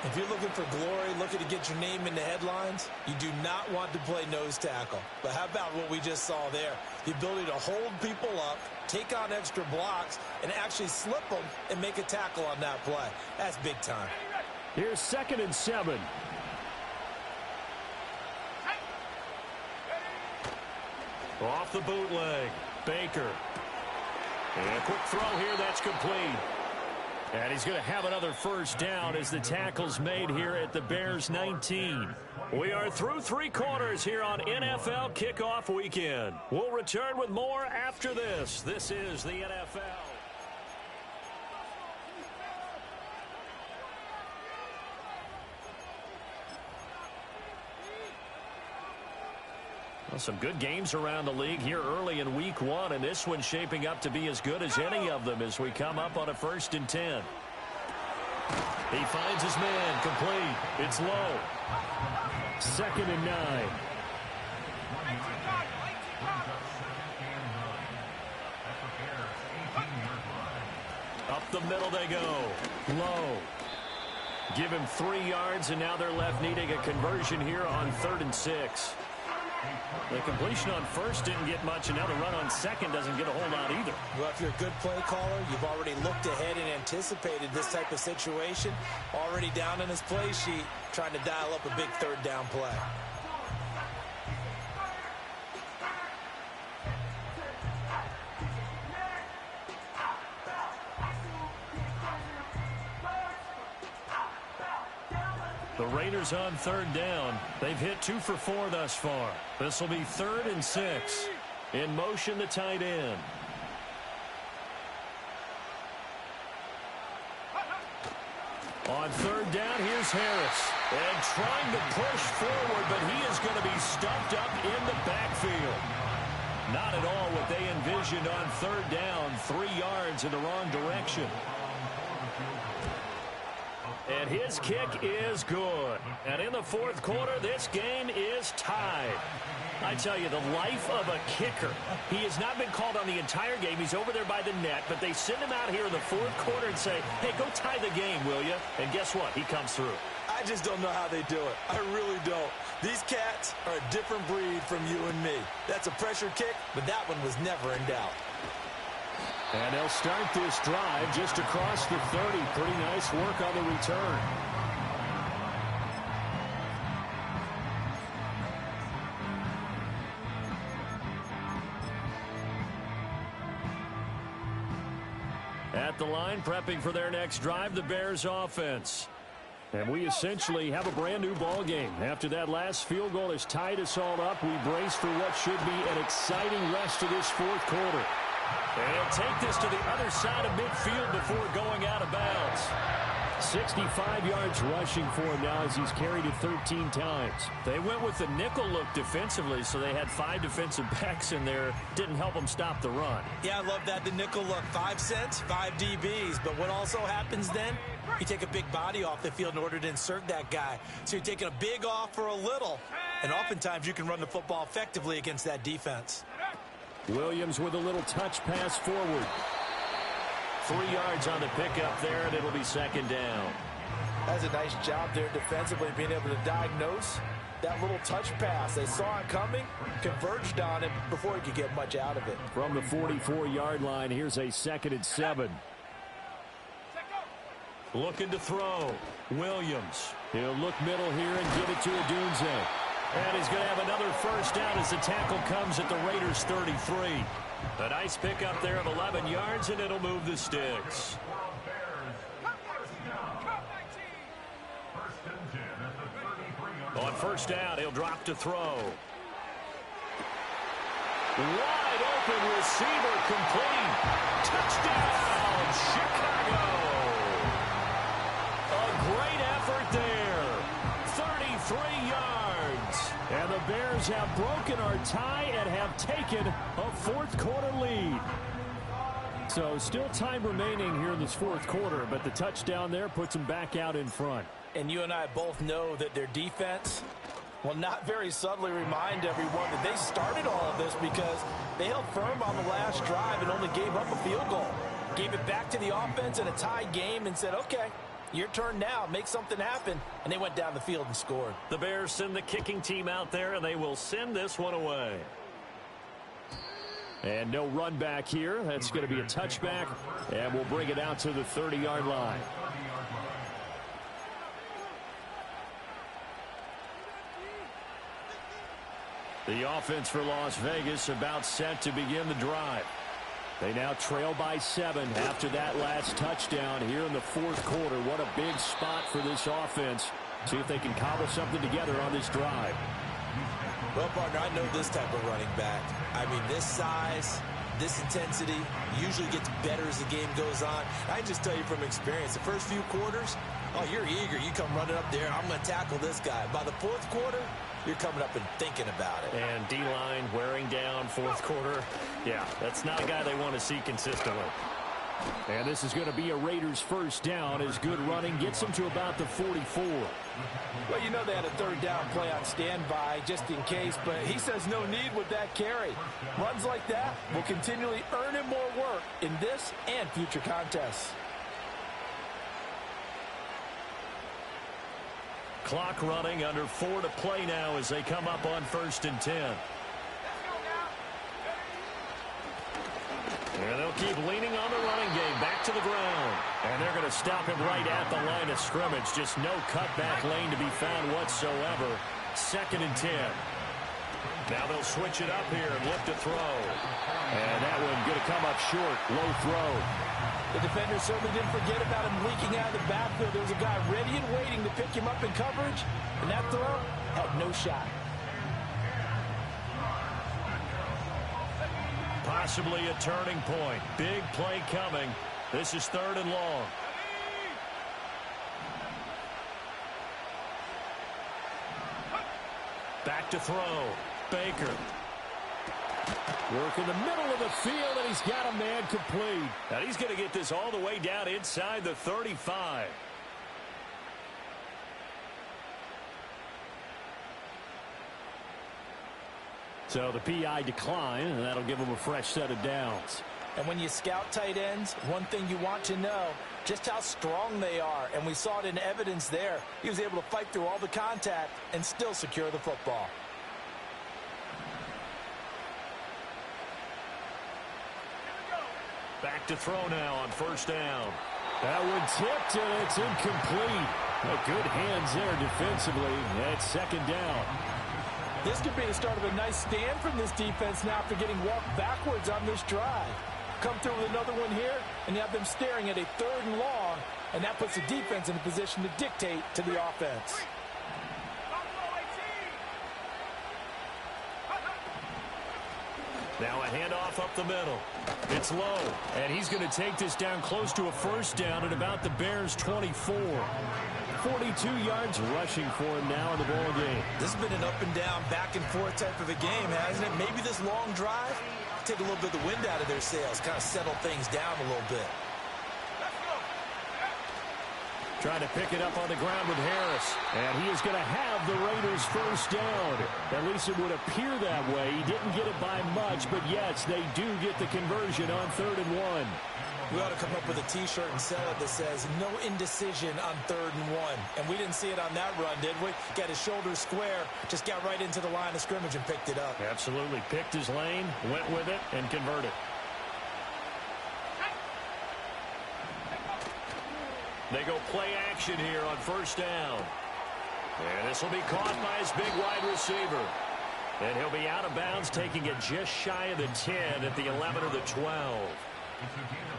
If you're looking for glory, looking to get your name in the headlines, you do not want to play nose tackle. But how about what we just saw there? The ability to hold people up, take on extra blocks, and actually slip them and make a tackle on that play. That's big time. Here's 2nd and 7. Off the bootleg, Baker. And a quick throw here, that's complete. And he's going to have another first down as the tackle's made here at the Bears 19. We are through 3 quarters here on NFL Kickoff Weekend. We'll return with more after this. This is the NFL. Well, some good games around the league here early in week 1, and this one's shaping up to be as good as any of them as we come up on a 1st and 10. He finds his man, complete. It's low. 2nd and 9. Up the middle they go. Low. Give him 3 yards, and now they're left needing a conversion here on 3rd and 6. The completion on 1st didn't get much, and now the run on 2nd doesn't get a whole lot either. Well, if you're a good play caller, you've already looked ahead and anticipated this type of situation. Already down in his play sheet, trying to dial up a big 3rd down play. The Raiders on 3rd down. They've hit 2 for 4 thus far. This will be 3rd and 6. In motion, the tight end. On 3rd down, here's Harris. And trying to push forward, but he is going to be stuffed up in the backfield. Not at all what they envisioned on 3rd down. 3 yards in the wrong direction. And his kick is good. And in the 4th quarter, this game is tied. I tell you, the life of a kicker. He has not been called on the entire game. He's over there by the net, but they send him out here in the 4th quarter and say, hey, go tie the game, will you? And guess what? He comes through. I just don't know how they do it. I really don't. These cats are a different breed from you and me. That's a pressure kick, but that one was never in doubt. And they'll start this drive just across the 30. Pretty nice work on the return. At the line, prepping for their next drive, the Bears offense. And we essentially have a brand new ball game. After that last field goal has tied us all up, we brace for what should be an exciting rest of this 4th quarter. And he'll take this to the other side of midfield before going out of bounds. 65 yards rushing for him now as he's carried it 13 times. They went with the nickel look defensively, so they had 5 defensive backs in there. Didn't help them stop the run. Yeah, I love that, the nickel look. 5 cents, 5 DBs. But what also happens then? You take a big body off the field in order to insert that guy. So you're taking a big off for a little. And oftentimes you can run the football effectively against that defense. Williams with a little touch pass forward. 3 yards on the pickup there, and it'll be 2nd down. That's a nice job there defensively, being able to diagnose that little touch pass. They saw it coming, converged on it before he could get much out of it. From the 44-yard line, here's a 2nd and 7. Looking to throw. Williams. He'll look middle here and give it to Odunze. And he's going to have another first down as the tackle comes at the Raiders' 33. A nice pickup there of 11 yards, and it'll move the sticks. On 1st down, he'll drop to throw. Wide open receiver complete. Touchdown, Chicago. A great effort there. 33 yards. And the Bears have broken our tie and have taken a 4th quarter lead. So still time remaining here in this 4th quarter, but the touchdown there puts them back out in front. And you and I both know that their defense will not very subtly remind everyone that they started all of this because they held firm on the last drive and only gave up a field goal. Gave it back to the offense in a tied game and said, okay, your turn now, make something happen. And they went down the field and scored. The Bears send the kicking team out there, and they will send this one away. And no run back here. That's going to be a touchback, and we'll bring it out to the 30-yard line. The offense for Las Vegas about set to begin the drive. They now trail by 7 after that last touchdown here in the fourth quarter. What a big spot for this offense. See if they can cobble something together on this drive. Well, partner, I know this type of running back. I mean, this size, this intensity usually gets better as the game goes on. I can just tell you from experience, the first few quarters, oh, you're eager. You come running up there, I'm going to tackle this guy. By the fourth quarter, you're coming up and thinking about it. And D-line wearing down fourth quarter. Yeah, that's not a guy they want to see consistently. And this is going to be a Raiders first down as good running gets them to about the 44. Well, you know they had a third down play on standby just in case, but he says no need with that carry. Runs like that will continually earn him more work in this and future contests. Clock running, under 4 to play now as they come up on 1st and 10. And they'll keep leaning on the running game back to the ground. And they're going to stop him right at the line of scrimmage. Just no cutback lane to be found whatsoever. 2nd and 10. Now they'll switch it up here and look to throw. And that one going to come up short. Low throw. The defender certainly didn't forget about him leaking out of the backfield. There was a guy ready and waiting to pick him up in coverage. And that throw had no shot. Possibly a turning point. Big play coming. This is 3rd and long. Back to throw. Baker. Work in the middle of the field, and he's got a man complete. Now he's going to get this all the way down inside the 35. So the PI decline, and that'll give him a fresh set of downs. And when you scout tight ends, one thing you want to know, just how strong they are. And we saw it in evidence there. He was able to fight through all the contact and still secure the football. Back to throw now on 1st down. That one tipped, and it's incomplete. Good hands there defensively. That's 2nd down. This could be the start of a nice stand from this defense now after getting walked backwards on this drive. Come through with another one here, and you have them staring at a 3rd and long, and that puts the defense in a position to dictate to the offense. Now a handoff up the middle. It's low, and he's going to take this down close to a 1st down at about the Bears' 24. 42 yards rushing for him now in the ball game. This has been an up and down, back and forth type of a game, hasn't it? Maybe this long drive take a little bit of the wind out of their sails, kind of settle things down a little bit. Trying to pick it up on the ground with Harris. And he is going to have the Raiders' 1st down. At least it would appear that way. He didn't get it by much, but yes, they do get the conversion on 3rd and 1. We ought to come up with a T-shirt and sell it that says, no indecision on 3rd and 1. And we didn't see it on that run, did we? Got his shoulders square, just got right into the line of scrimmage and picked it up. Absolutely. Picked his lane, went with it, and converted. They go play action here on 1st down. And this will be caught by his big wide receiver. And he'll be out of bounds, taking it just shy of the 10 at the 11 or the 12.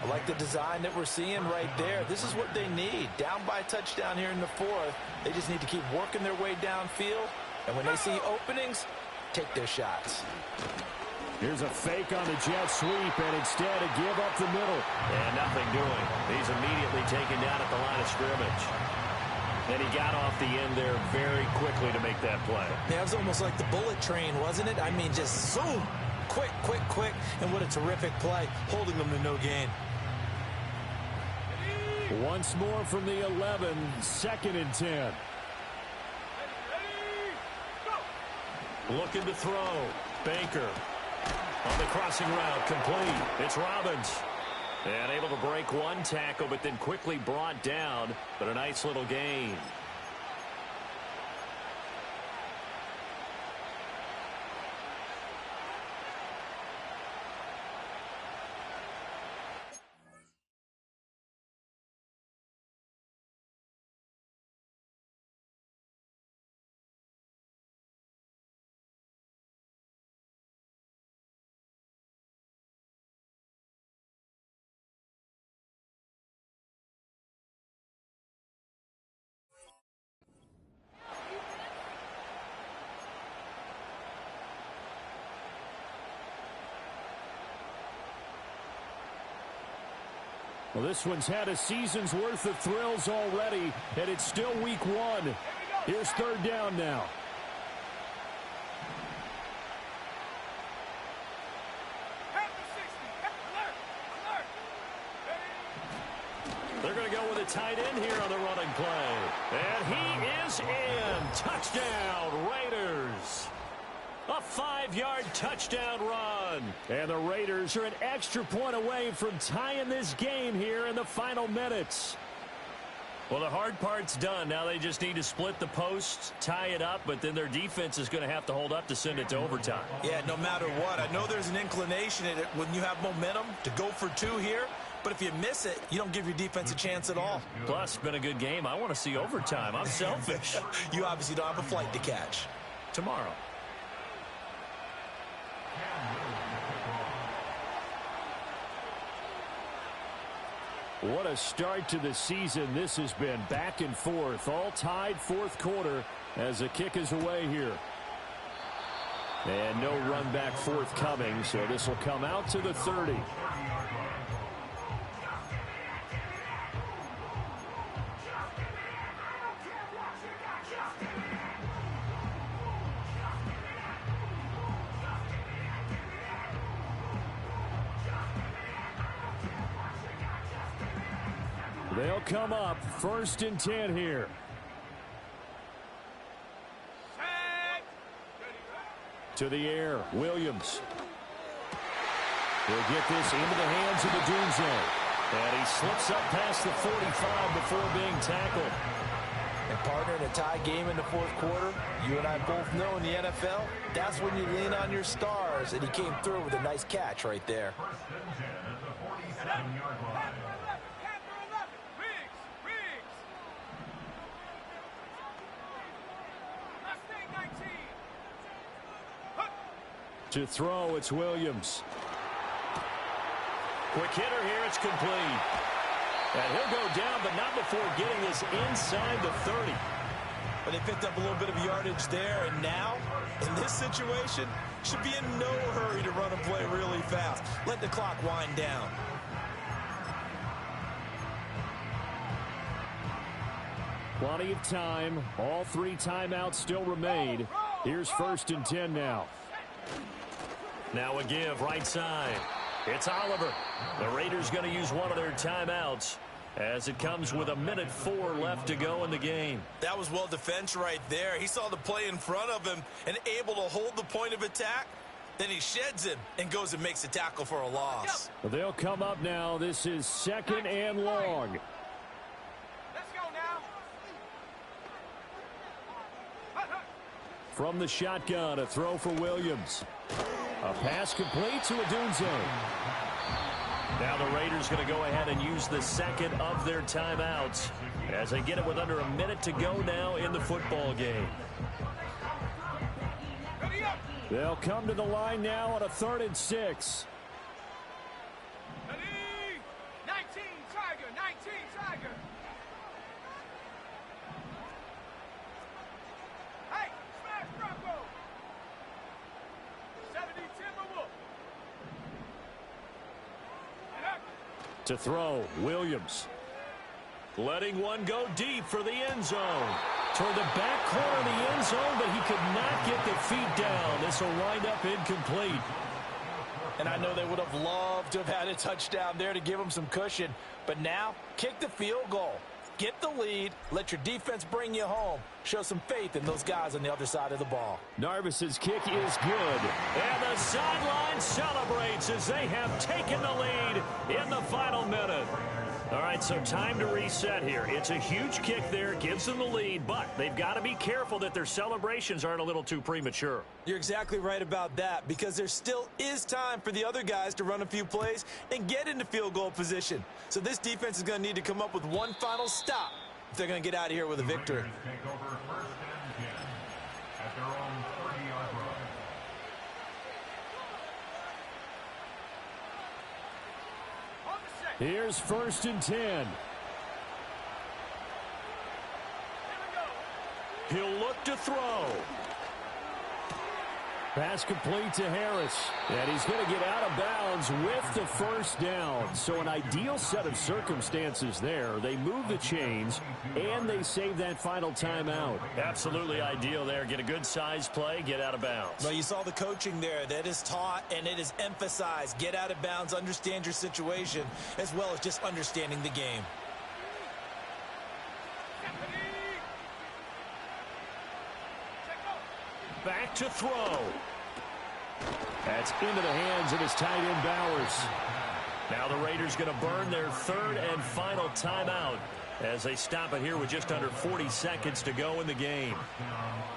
I like the design that we're seeing right there. This is what they need. Down by a touchdown here in the 4th. They just need to keep working their way downfield. And when they see openings, take their shots. Here's a fake on the jet sweep, and instead a give up the middle. And nothing doing. He's immediately taken down at the line of scrimmage. And he got off the end there very quickly to make that play. Yeah, it was almost like the bullet train, wasn't it? I mean, just zoom. Quick, quick, quick. And what a terrific play, holding them to no gain. Once more from the 11, 2nd and 10. Looking to throw. Baker. On the crossing route, complete. It's Robbins. And able to break one tackle, but then quickly brought down. But a nice little gain. Well, this one's had a season's worth of thrills already, and it's still week one. Here's third down now. They're going to go with a tight end here on the running play. And he is in. Touchdown, Raiders. A 5-yard touchdown run. And the Raiders are an extra point away from tying this game here in the final minutes. Well, the hard part's done. Now they just need to split the posts, tie it up, but then their defense is going to have to hold up to send it to overtime. Yeah, no matter what. I know there's an inclination in it when you have momentum to go for two here. But if you miss it, you don't give your defense a chance at all. Plus, it's been a good game. I want to see overtime. I'm selfish. You obviously don't have a flight to catch. Tomorrow. What a start to the season this has been. Back and forth, all tied fourth quarter as the kick is away here. And no run back forthcoming, so this will come out to the 30. They'll come up 1st and 10 here. To the air, Williams. He'll get this into the hands of the Doom Zone. And he slips up past the 45 before being tackled. And partner, in a tie game in the fourth quarter, you and I both know in the NFL, that's when you lean on your stars. And he came through with a nice catch right there. To throw, it's Williams. Quick hitter here, it's complete. And he'll go down, but not before getting this inside the 30. But they picked up a little bit of yardage there, and now, in this situation, should be in no hurry to run a play really fast. Let the clock wind down. Plenty of time. All 3 timeouts still remain. Here's 1st and 10 now. Now a give right side. It's Oliver. The Raiders going to use one of their timeouts as it comes with 1:04 left to go in the game. That was well defense right there. He saw the play in front of him and able to hold the point of attack. Then he sheds him and goes and makes a tackle for a loss. They'll come up now. This is 2nd and long. Let's go now. From the shotgun, a throw for Williams. A pass complete to Odunze. Now the Raiders going to go ahead and use the second of their timeouts as they get it with under a minute to go now in the football game. They'll come to the line now on a 3rd and 6. 19, Tiger, 19, Tiger. Hey, smash Bronco. 70 Timberwolf. To throw, Williams. Letting one go deep for the end zone. Toward the back corner of the end zone, but he could not get the feet down. This will wind up incomplete. And I know they would have loved to have had a touchdown there to give them some cushion. But now, kick the field goal. Get the lead. Let your defense bring you home. Show some faith in those guys on the other side of the ball. Narvis's kick is good. And the sideline celebrates as they have taken the lead in the final minute. All right, so time to reset here. It's a huge kick there, gives them the lead, but they've got to be careful that their celebrations aren't a little too premature. You're exactly right about that, because there still is time for the other guys to run a few plays and get into field goal position. So this defense is going to need to come up with one final stop if they're going to get out of here with a victory. Here's 1st and 10. He'll look to throw. Pass complete to Harris. And he's going to get out of bounds with the first down. So an ideal set of circumstances there. They move the chains, and they save that final timeout. Absolutely ideal there. Get a good size play, get out of bounds. Well, you saw the coaching there. That is taught, and it is emphasized. Get out of bounds, understand your situation, as well as just understanding the game. Back to throw. That's into the hands of his tight end, Bowers. Now the Raiders going to burn their third and final timeout as they stop it here with just under 40 seconds to go in the game.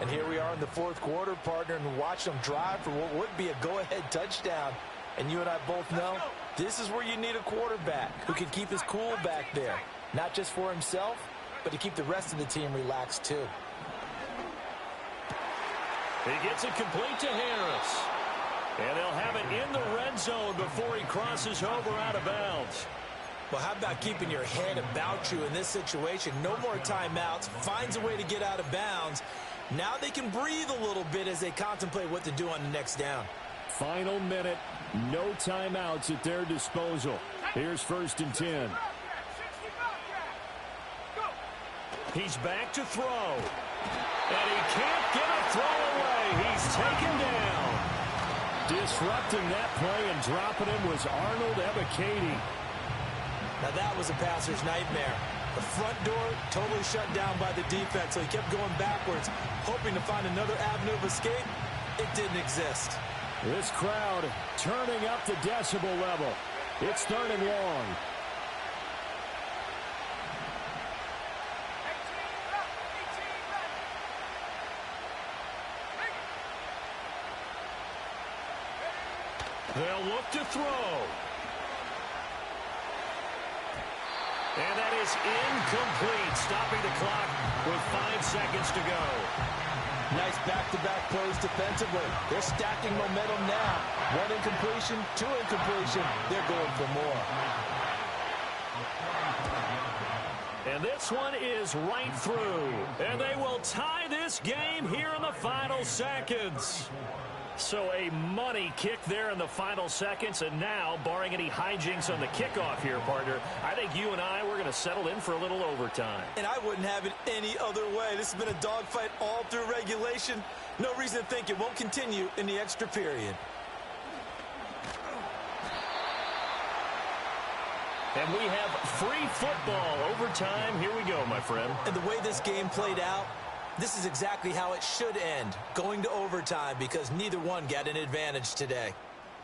And here we are in the fourth quarter, partner, and watch them drive for what would be a go-ahead touchdown. And you and I both know this is where you need a quarterback who can keep his cool back there. Not just for himself, but to keep the rest of the team relaxed too. He gets it complete to Harris. And they'll have it in the red zone before he crosses over out of bounds. Well, how about keeping your head about you in this situation? No more timeouts. Finds a way to get out of bounds. Now they can breathe a little bit as they contemplate what to do on the next down. Final minute. No timeouts at their disposal. Here's 1st and 10. He's back to throw. And he can't get a throw away. He's taken down. Disrupting that play and dropping him was Arnold Ebiketie. Now that was a passer's nightmare. The front door totally shut down by the defense, so he kept going backwards, hoping to find another avenue of escape. It didn't exist. This crowd turning up the decibel level. It's 3rd and long. They'll look to throw. And that is incomplete, stopping the clock with 5 seconds to go. Nice back-to-back plays defensively. They're stacking momentum now. 1 incompletion, 2 incompletion. They're going for more. And this one is right through. And they will tie this game here in the final seconds. So a money kick there in the final seconds, and now, barring any hijinks on the kickoff here, partner, I think you and I, we're going to settle in for a little overtime. And I wouldn't have it any other way. This has been a dogfight all through regulation. No reason to think it won't continue in the extra period. And we have free football overtime. Here we go, my friend. And the way this game played out, this is exactly how it should end, going to overtime, because neither one got an advantage today.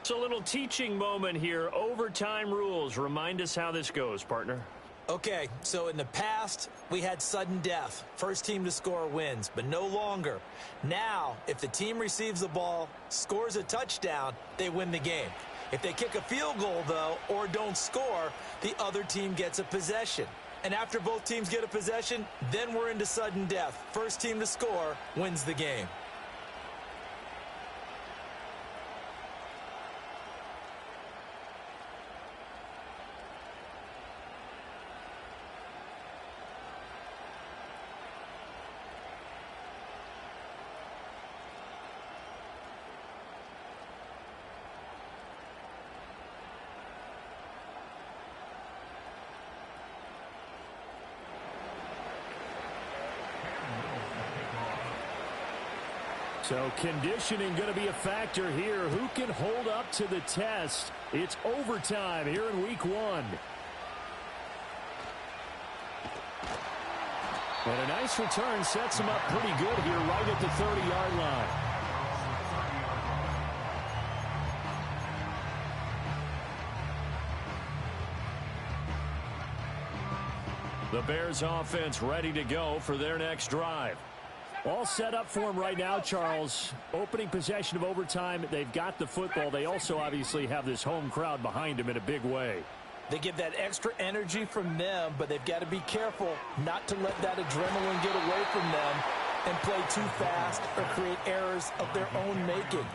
It's a little teaching moment here. Overtime rules. Remind us how this goes, partner. Okay, so in the past, we had sudden death. First team to score wins, but no longer. Now, if the team receives the ball, scores a touchdown, they win the game. If they kick a field goal, though, or don't score, the other team gets a possession. And after both teams get a possession, then we're into sudden death. First team to score wins the game. So conditioning going to be a factor here. Who can hold up to the test? It's overtime here in week 1. And a nice return sets him up pretty good here right at the 30-yard line. The Bears offense ready to go for their next drive. All set up for them right now, Charles. Opening possession of overtime. They've got the football. They also obviously have this home crowd behind them in a big way. They get that extra energy from them, but they've got to be careful not to let that adrenaline get away from them and play too fast or create errors of their own making.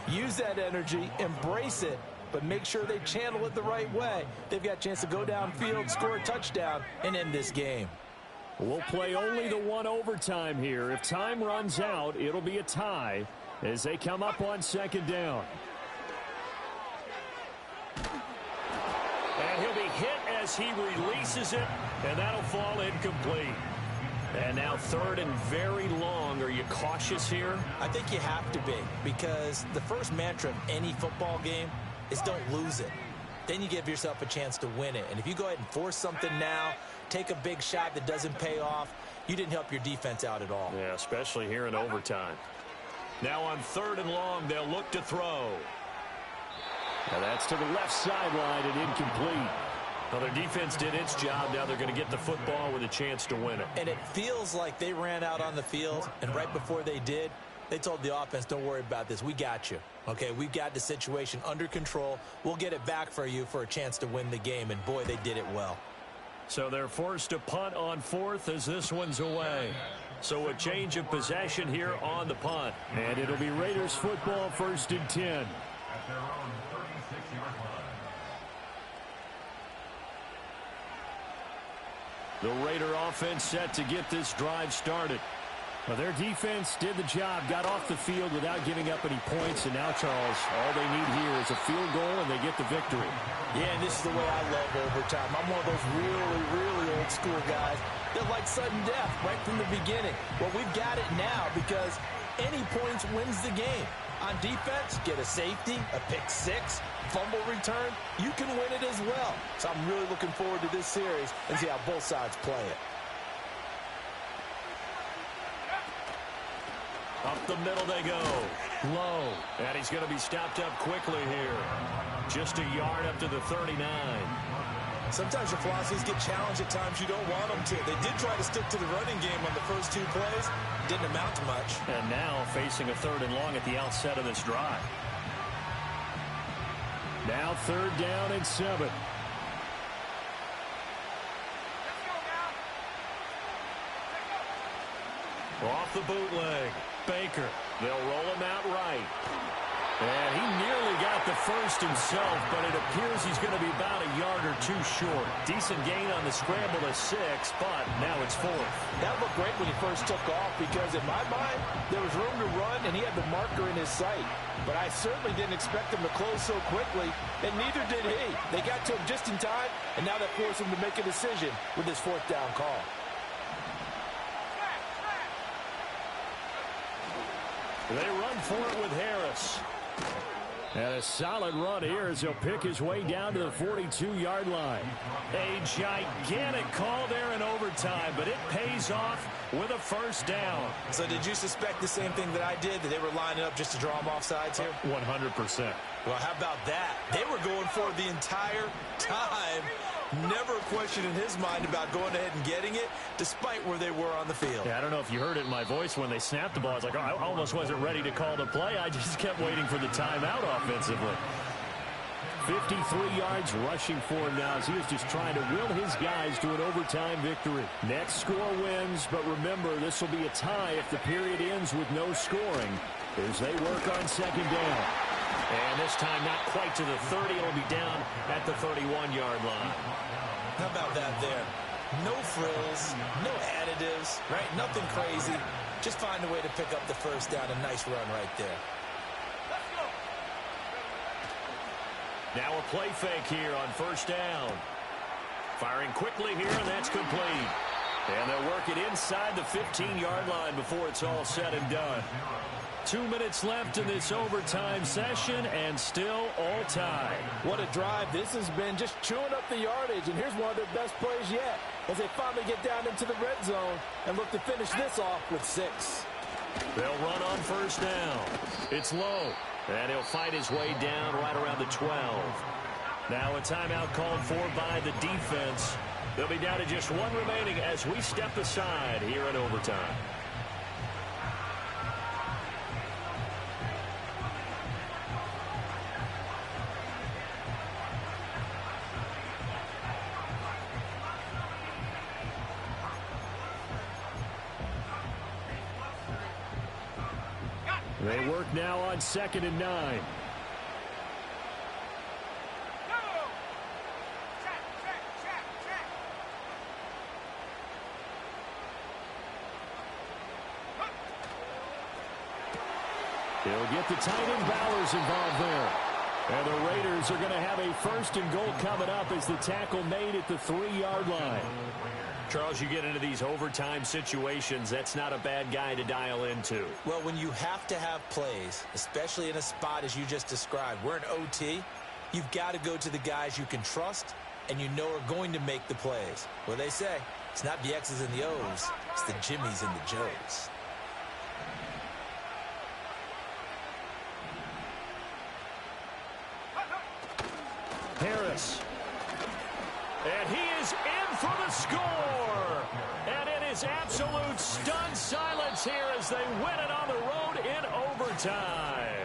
Use that energy, embrace it, but make sure they channel it the right way. They've got a chance to go downfield, score a touchdown, and end this game. We'll play only the one overtime here. If time runs out, it'll be a tie. as they come up on second down. And he'll be hit as he releases it, and that'll fall incomplete. And now third and very long. Are you cautious here? I think you have to be, because the first mantra of any football game is don't lose it. Then you give yourself a chance to win it. And if you go ahead and force something now, take a big shot that doesn't pay off, you didn't help your defense out at all. Yeah, especially here in overtime. Now on third and long, they'll look to throw. Now that's to the left sideline and incomplete. Well, their defense did its job. Now they're going to get the football with a chance to win it. And it feels like they ran out on the field, and right before they did, they told the offense, don't worry about this. We got you. Okay, we've got the situation under control. We'll get it back for you for a chance to win the game. And, boy, they did it well. So they're forced to punt on fourth as this one's away. So a change of possession here on the punt. And it'll be Raiders football, 1st and 10. The Raider offense set to get this drive started. Well, their defense did the job, got off the field without giving up any points, and now, Charles, all they need here is a field goal, and they get the victory. Yeah, and this is the way I love overtime. I'm one of those really, really old school guys that like sudden death right from the beginning. Well, we've got it now because any points wins the game. On defense, get a safety, a pick six, fumble return, you can win it as well. So I'm really looking forward to this series and see how both sides play it. Up the middle they go. Low. And he's going to be stopped up quickly here. Just a yard up to the 39. Sometimes your philosophies get challenged at times you don't want them to. They did try to stick to the running game on the first two plays. Didn't amount to much. And now facing a third and long at the outset of this drive. Now third down and 7. Off the bootleg. Baker. They'll roll him out right. And he nearly got the first himself, but it appears he's going to be about a yard or two short. Decent gain on the scramble to 6, but now it's 4th. That looked great when he first took off because in my mind, there was room to run and he had the marker in his sight. But I certainly didn't expect him to close so quickly, and neither did he. They got to him just in time, and now that forced him to make a decision with his 4th down call. They run for it with Harris. And a solid run here as he'll pick his way down to the 42-yard line. A gigantic call there in overtime, but it pays off with a first down. So did you suspect the same thing that I did, that they were lining up just to draw him off sides here? 100%. Well, how about that? They were going for it the entire time. Never a question in his mind about going ahead and getting it, despite where they were on the field. Yeah, I don't know if you heard it in my voice when they snapped the ball. I was like, oh, I almost wasn't ready to call the play. I just kept waiting for the timeout offensively. 53 yards rushing for him now as he is just trying to will his guys to an overtime victory. Next score wins, but remember, this will be a tie if the period ends with no scoring as they work on second down. And this time not quite to the 30. It'll be down at the 31-yard line. How about that there? No frills, no additives, right? Nothing crazy. Just find a way to pick up the first down. A nice run right there. Now a play fake here on first down. Firing quickly here, and that's complete. And they'll work it inside the 15-yard line before it's all said and done. 2 minutes left in this overtime session, and still all tied. What a drive this has been, just chewing up the yardage, and here's one of their best plays yet as they finally get down into the red zone and look to finish this off with 6. They'll run on first down. It's low, and he'll fight his way down right around the 12. Now a timeout called for by the defense. They'll be down to just one remaining as we step aside here in overtime. They work now on 2nd and 9. He'll get the tight end Bowers involved there. And the Raiders are going to have a 1st and goal coming up as the tackle made at the 3-yard line. Charles, you get into these overtime situations, that's not a bad guy to dial into. Well, when you have to have plays, especially in a spot as you just described, we're in OT, you've got to go to the guys you can trust and you know are going to make the plays. Well, they say it's not the X's and the O's, it's the Jimmies and the Joes. Harris. And he is in for the score. And it is absolute stunned silence here as they win it on the road in overtime.